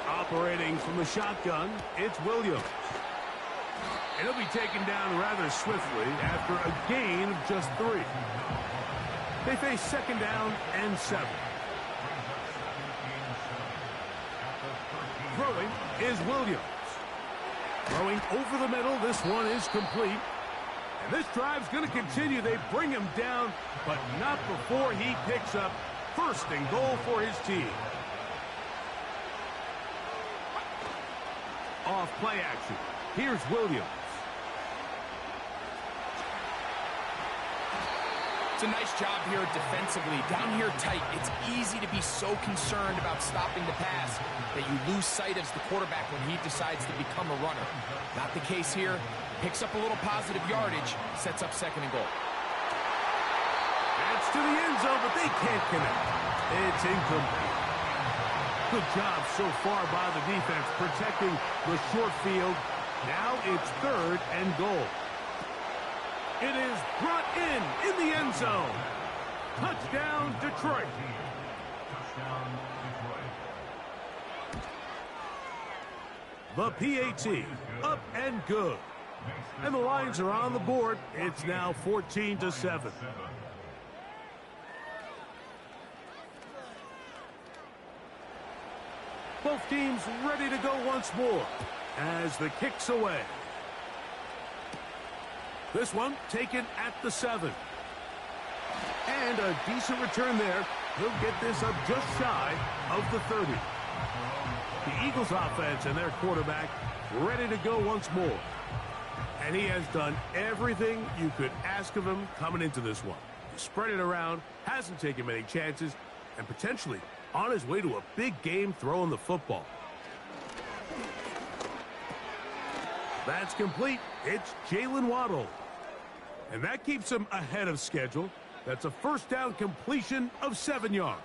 Operating from the shotgun, it's Williams. And he'll be taken down rather swiftly after a gain of just 3. They face 2nd down and 7. Throwing is Williams. Throwing over the middle, this one is complete. And this drive's going to continue. They bring him down, but not before he picks up 1st and goal for his team. Off play action. Here's Williams. It's a nice job here defensively. Down here tight, it's easy to be so concerned about stopping the pass that you lose sight as the quarterback when he decides to become a runner. Not the case here. Picks up a little positive yardage, sets up 2nd and goal. That's to the end zone, but they can't connect. It's incomplete. Good job so far by the defense protecting the short field. Now it's 3rd and goal. It is brought in the end zone. Touchdown, Detroit. The PAT, up and good. And the Lions are on the board. It's now 14-7. Both teams ready to go once more as the kick's away. This one taken at the 7. And a decent return there. He'll get this up just shy of the 30. The Eagles offense and their quarterback ready to go once more. And he has done everything you could ask of him coming into this one. He spread it around, hasn't taken many chances, and potentially on his way to a big game throwing the football. That's complete. It's Jalen Waddle. And that keeps him ahead of schedule. That's a 1st down completion of 7 yards.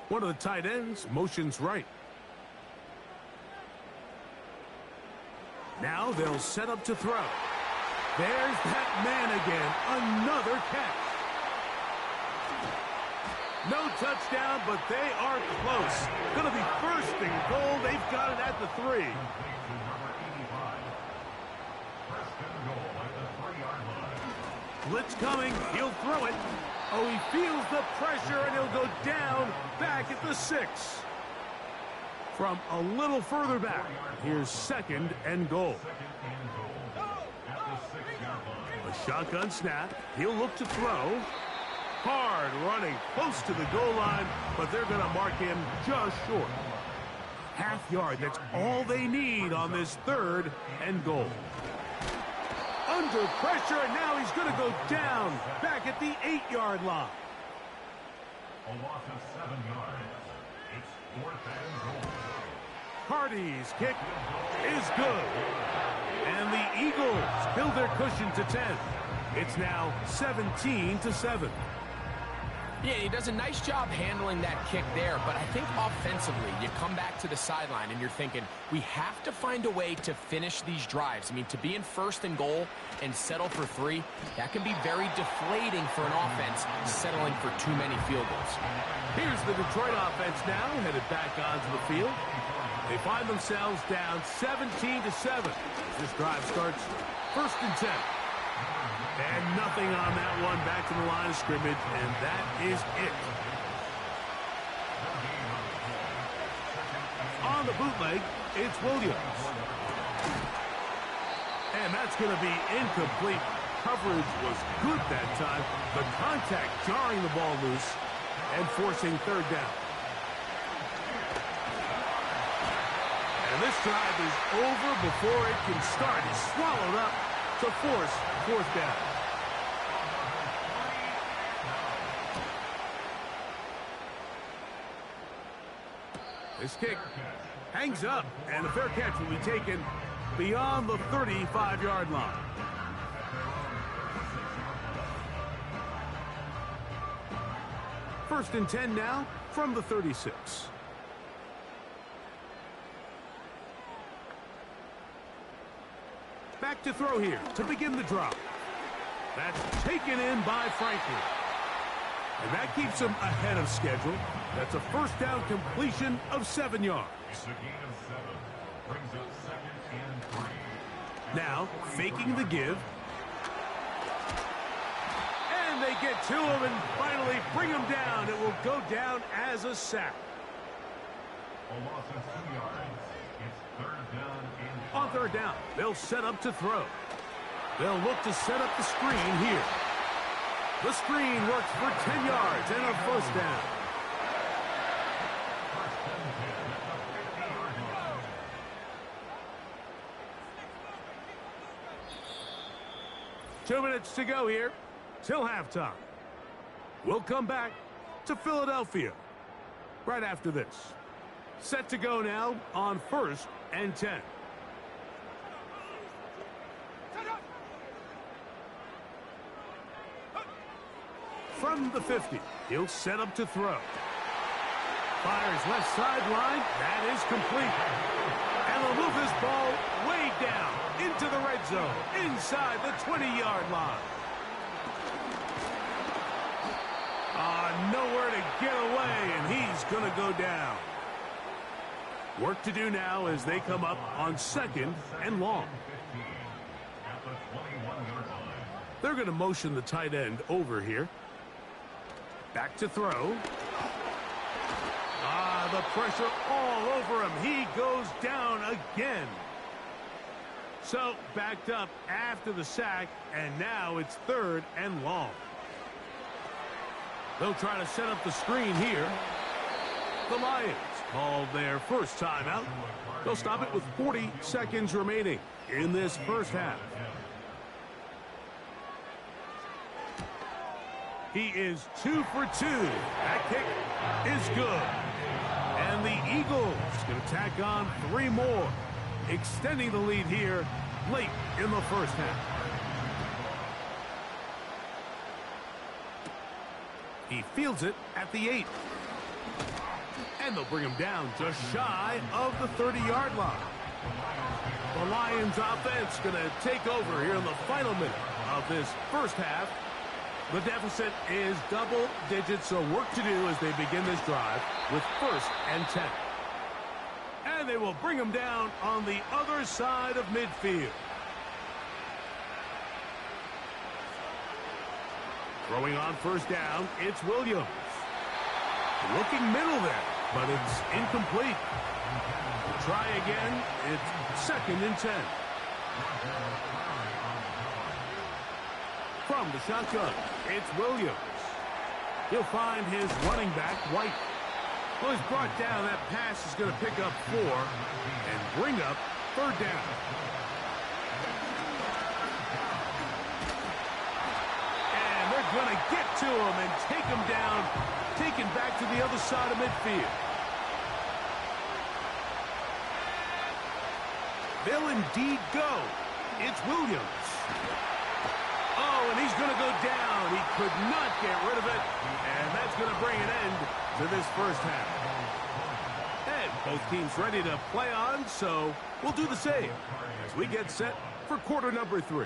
One of the tight ends motions right. Now they'll set up to throw. There's that man again. Another catch. No touchdown, but they are close. Going to be 1st and goal. They've got it at the 3. Blitz coming. He'll throw it. Oh, he feels the pressure, and he'll go down back at the 6. From a little further back, here's 2nd and goal. A shotgun snap. He'll look to throw. Hard running close to the goal line, but they're going to mark him just short. Half yard. That's all they need on this 3rd and goal. Under pressure, and now he's going to go down back at the 8-yard line. A loss of 7 yards. It's 4th and goal. Hardy's kick is good. And the Eagles build their cushion to 10. It's now 17-7. Yeah, he does a nice job handling that kick there, but I think offensively, you come back to the sideline and you're thinking, we have to find a way to finish these drives. I mean, to be in 1st and goal and settle for 3, that can be very deflating for an offense settling for too many field goals. Here's the Detroit offense now, headed back onto the field. They find themselves down 17-7. This drive starts 1st and 10. And nothing on that one. Back to the line of scrimmage, and that is it. On the bootleg, it's Williams. And that's going to be incomplete. Coverage was good that time. The contact jarring the ball loose and forcing 3rd down. And this drive is over before it can start. He's swallowed up to force fourth down. This kick hangs up, and the fair catch will be taken beyond the 35-yard line. First and 10 now from the 36. Back to throw here to begin the drive. That's taken in by Franklin. And that keeps him ahead of schedule. That's a first down completion of 7 yards. It's a gain of 7. Brings up second and 3. Now, faking the give. And they get to him and finally bring him down. It will go down as a sack. A loss of 2 yards. It's third down and 5. On third down, they'll set up to throw. They'll look to set up the screen here. The screen works for 10 yards and a first down. Two minutes to go here till halftime. We'll come back to Philadelphia right after this. Set to go now on first and 10. From the 50, he'll set up to throw. Fires left sideline. That is complete. And they'll move this ball way down into the red zone, inside the 20-yard line. Nowhere to get away, and he's going to go down. Work to do now as they come up on second and long. They're going to motion the tight end over here. Back to throw. The pressure all over him. He goes down again. So backed up after the sack, and now it's third and long. They'll try to set up the screen here. The Lions called their first timeout. They'll stop it with 40 seconds remaining in this first half. He is 2 for 2. That kick is good. And the Eagles going to tack on 3 more, extending the lead here late in the first half. He fields it at the 8. And they'll bring him down just shy of the 30-yard line. The Lions offense going to take over here in the final minute of this first half. The deficit is double digits, so work to do as they begin this drive with first and 10. And they will bring him down on the other side of midfield. Throwing on first down, it's Williams. Looking middle there, but it's incomplete. Try again, it's second and 10. From the shotgun, it's Williams. He'll find his running back, White. Well, he's brought down. That pass is going to pick up 4 and bring up third down. And they're going to get to him and take him down, taken back to the other side of midfield. They'll indeed go. It's Williams. Oh, and he's going to go down. He could not get rid of it. And that's going to bring an end to this first half. And both teams ready to play on, so we'll do the same as we get set for quarter number 3.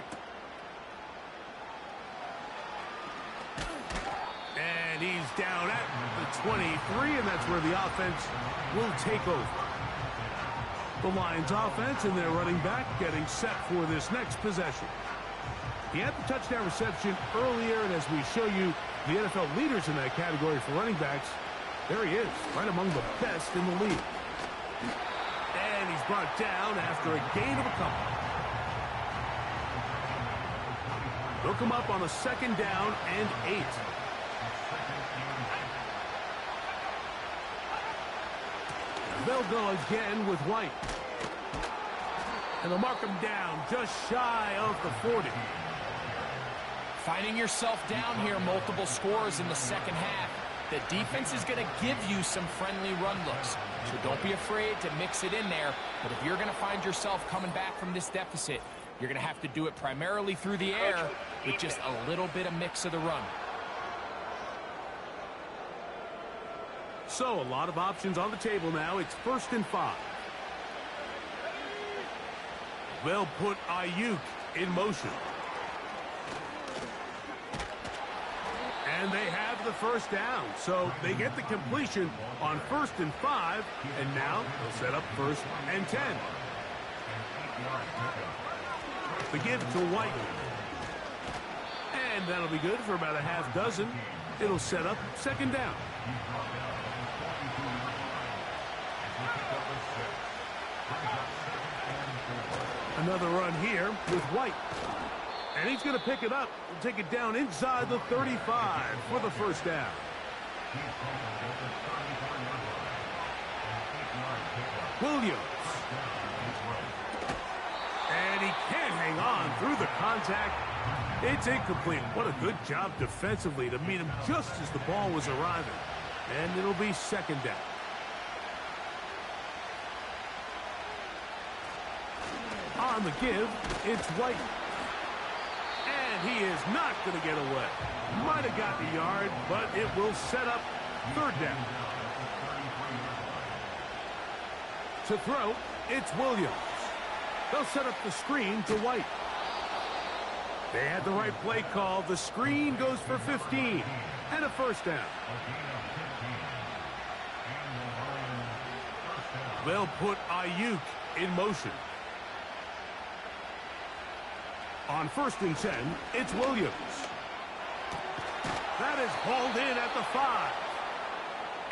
And he's down at the 23, and that's where the offense will take over. The Lions offense and their running back getting set for this next possession. He had the touchdown reception earlier, and as we show you the NFL leaders in that category for running backs, there he is, right among the best in the league. And he's brought down after a gain of a couple. They'll come up on a second down and 8. They'll go again with White. And they'll mark him down just shy of the 40. Finding yourself down here multiple scores in the second half. The defense is going to give you some friendly run looks. So don't be afraid to mix it in there. But if you're going to find yourself coming back from this deficit, you're going to have to do it primarily through the air with just a little bit of mix of the run. So a lot of options on the table now. It's 1st and 5. They'll put Ayuk in motion. And they have the first down. So they get the completion on 1st and 5. And now they'll set up 1st and 10. The give to White. And that'll be good for about a half dozen. It'll set up 2nd down. Another run here with White. And he's going to pick it up and take it down inside the 35 for the first down. Williams. And he can't hang on through the contact. It's incomplete. What a good job defensively to meet him just as the ball was arriving. And it'll be 2nd down. On the give, it's White. And he is not going to get away. Might have got the yard, but it will set up 3rd down. To throw, it's Williams. They'll set up the screen to White. They had the right play call. The screen goes for 15 and a first down. They'll put Ayuk in motion. On 1st and 10, it's Williams. That is hauled in at the 5.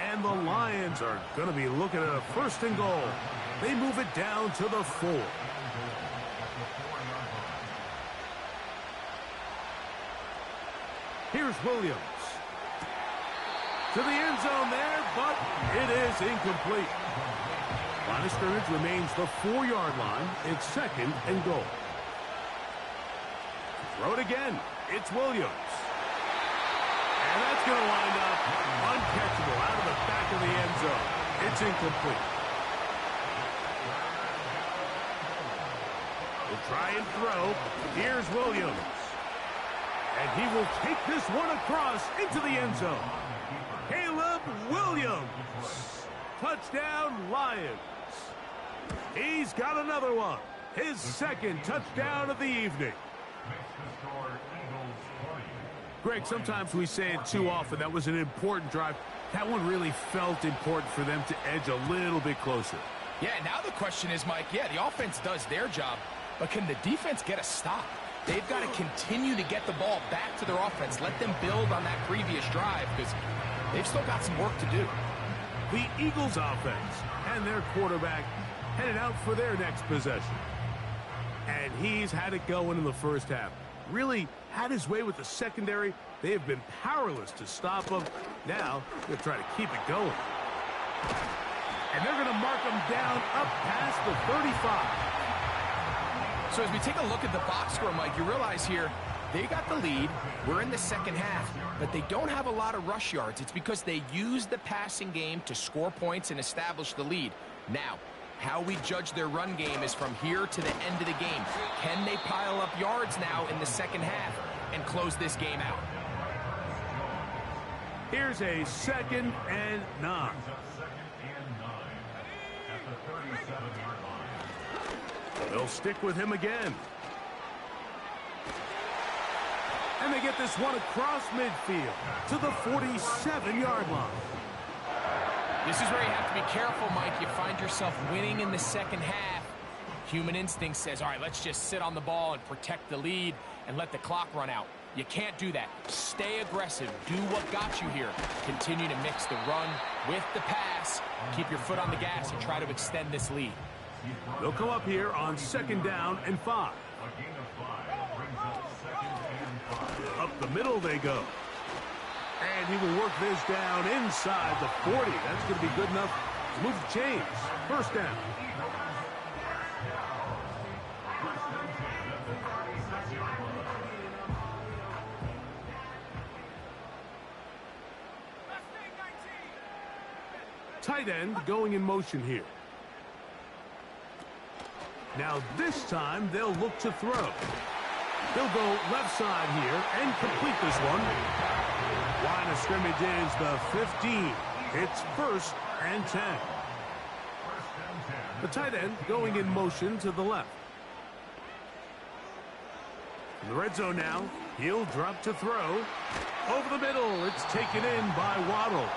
And the Lions are going to be looking at a 1st and goal. They move it down to the 4. Here's Williams. To the end zone there, but it is incomplete. Line of scrimmage remains the 4-yard line. It's 2nd and goal. Throw it again. It's Williams. And that's going to wind up uncatchable out of the back of the end zone. It's incomplete. We'll try and throw. Here's Williams. And he will take this one across into the end zone. Caleb Williams. Touchdown, Lions. He's got another one. His 2nd touchdown of the evening. Greg, sometimes we say it too often. That was an important drive. That one really felt important for them to edge a little bit closer. Yeah, now the question is, Mike, yeah, the offense does their job, but can the defense get a stop? They've got to continue to get the ball back to their offense. Let them build on that previous drive because they've still got some work to do. The Eagles offense and their quarterback headed out for their next possession. And he's had it going in the first half. Really had his way with the secondary. They have been powerless to stop him. Now they'll try to keep it going. And they're going to mark him down up past the 35. So as we take a look at the box score, Mike, you realize here they got the lead. We're in the second half, but they don't have a lot of rush yards. It's because they use the passing game to score points and establish the lead. Now, how we judge their run game is from here to the end of the game. Can they pile up yards now in the second half and close this game out? Here's a 2nd and 9. They'll stick with him again. And they get this one across midfield to the 47-yard line. This is where you have to be careful, Mike. You find yourself winning in the second half. Human instinct says, all right, let's just sit on the ball and protect the lead and let the clock run out. You can't do that. Stay aggressive. Do what got you here. Continue to mix the run with the pass. Keep your foot on the gas and try to extend this lead. They'll come up here on 2nd down and 5. Up the middle they go. And he will work this down inside the 40. That's going to be good enough to move the chains. First down. Tight end going in motion here. Now this time they'll look to throw. They'll go left side here and complete this one. Line of scrimmage is the 15. It's 1st and 10. The tight end going in motion to the left. In the red zone now, he'll drop to throw. Over the middle, it's taken in by Waddle.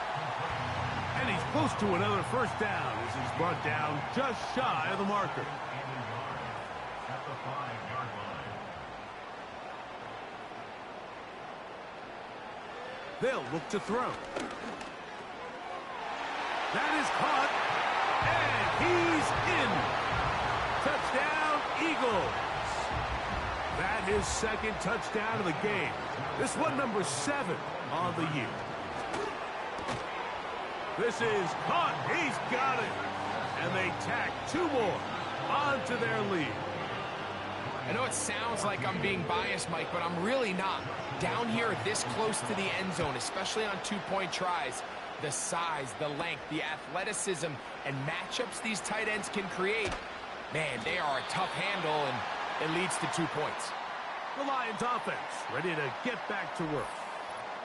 And he's close to another first down as he's brought down just shy of the marker. They'll look to throw. That is caught, and he's in. Touchdown, Eagles. That is 2nd touchdown of the game. This one number 7 on the year. This is caught. He's got it. And they tack 2 more onto their lead. I know it sounds like I'm being biased, Mike, but I'm really not. Down here this close to the end zone, especially on 2-point tries, the size, the length, the athleticism, and matchups these tight ends can create, man, they are a tough handle, and it leads to 2 points. The Lions offense ready to get back to work.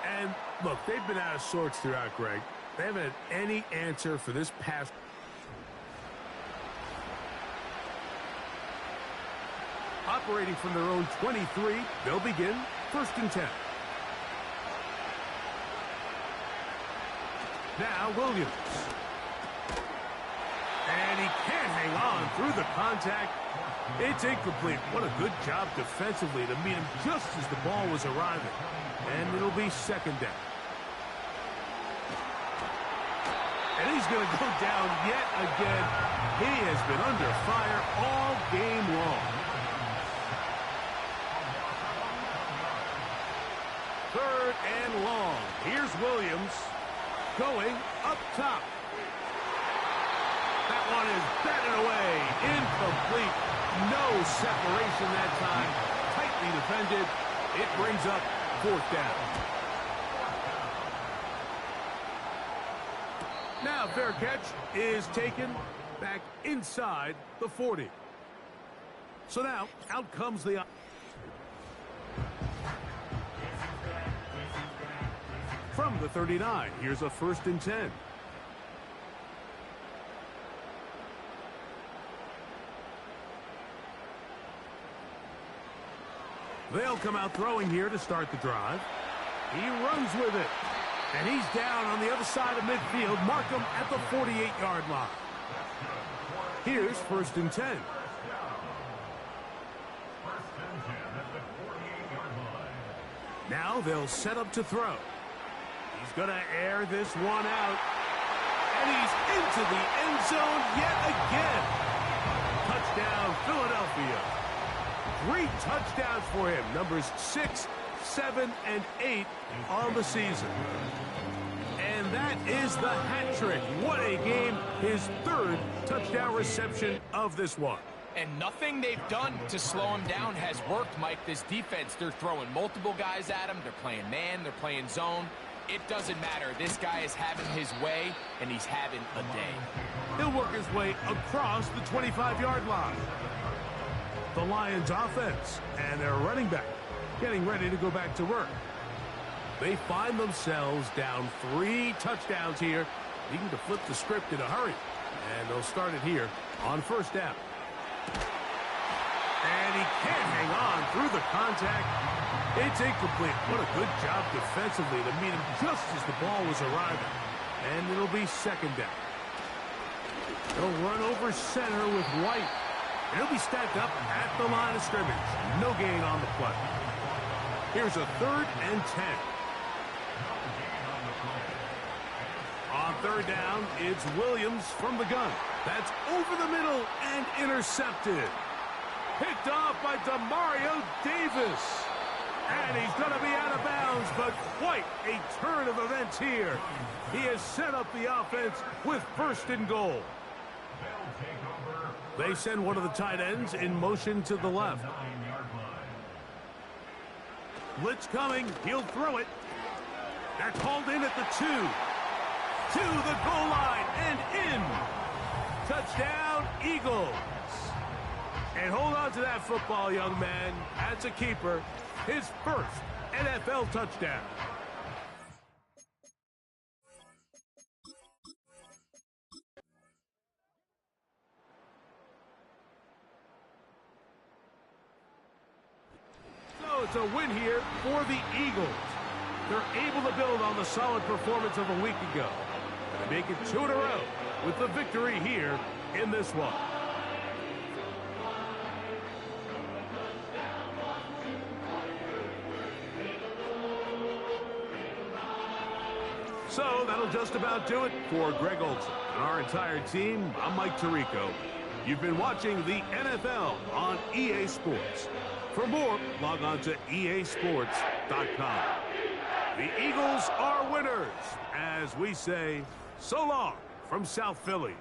And look, they've been out of sorts throughout, Greg. They haven't had any answer for this pass. Operating from their own 23, they'll begin 1st and 10. Now Williams. And he can't hang on through the contact. It's incomplete. What a good job defensively to meet him just as the ball was arriving. And it'll be 2nd down. And he's going to go down yet again. He has been under fire all game long. 3rd and long. Here's Williams going up top. That one is batted away. Incomplete. No separation that time. Tightly defended. It brings up 4th down. Now fair catch is taken back inside the 40. So now out comes the... From the 39, here's a 1st and 10. They'll come out throwing here to start the drive. He runs with it. And he's down on the other side of midfield. Mark him at the 48-yard line. Here's 1st and 10. Now they'll set up to throw. He's going to air this one out. And he's into the end zone yet again. Touchdown, Philadelphia. 3 touchdowns for him. Numbers 6, 7, and 8 on the season. And that is the hat trick. What a game. His 3rd touchdown reception of this one. And nothing they've done to slow him down has worked, Mike. This defense, they're throwing multiple guys at him. They're playing man. They're playing zone. It doesn't matter. This guy is having his way, and he's having a day. He'll work his way across the 25-yard line. The Lions offense and their running back getting ready to go back to work. They find themselves down 3 touchdowns here, needing to flip the script in a hurry. And they'll start it here on 1st down. And he can't hang on through the contact. It's incomplete. What a good job defensively to meet him just as the ball was arriving. And it'll be 2nd down. They'll run over center with White. And he'll be stacked up at the line of scrimmage. No gain on the play. Here's a 3rd and 10. On 3rd down, it's Williams from the gun. That's over the middle and intercepted. Picked off by Demario Davis. And he's going to be out of bounds, but quite a turn of events here. He has set up the offense with 1st and goal. They send one of the tight ends in motion to the left. Blitz coming. He'll throw it. They're called in at the 2. To the goal line, and in. Touchdown, Eagles. And hold on to that football, young man. That's a keeper. His first NFL touchdown. So it's a win here for the Eagles. They're able to build on the solid performance of a week ago. And make it 2 in a row with the victory here in this one. So that'll just about do it for Greg Olsen and our entire team. I'm Mike Tirico. You've been watching the NFL on EA Sports. For more, log on to easports.com. The Eagles are winners, as we say, so long from South Philly.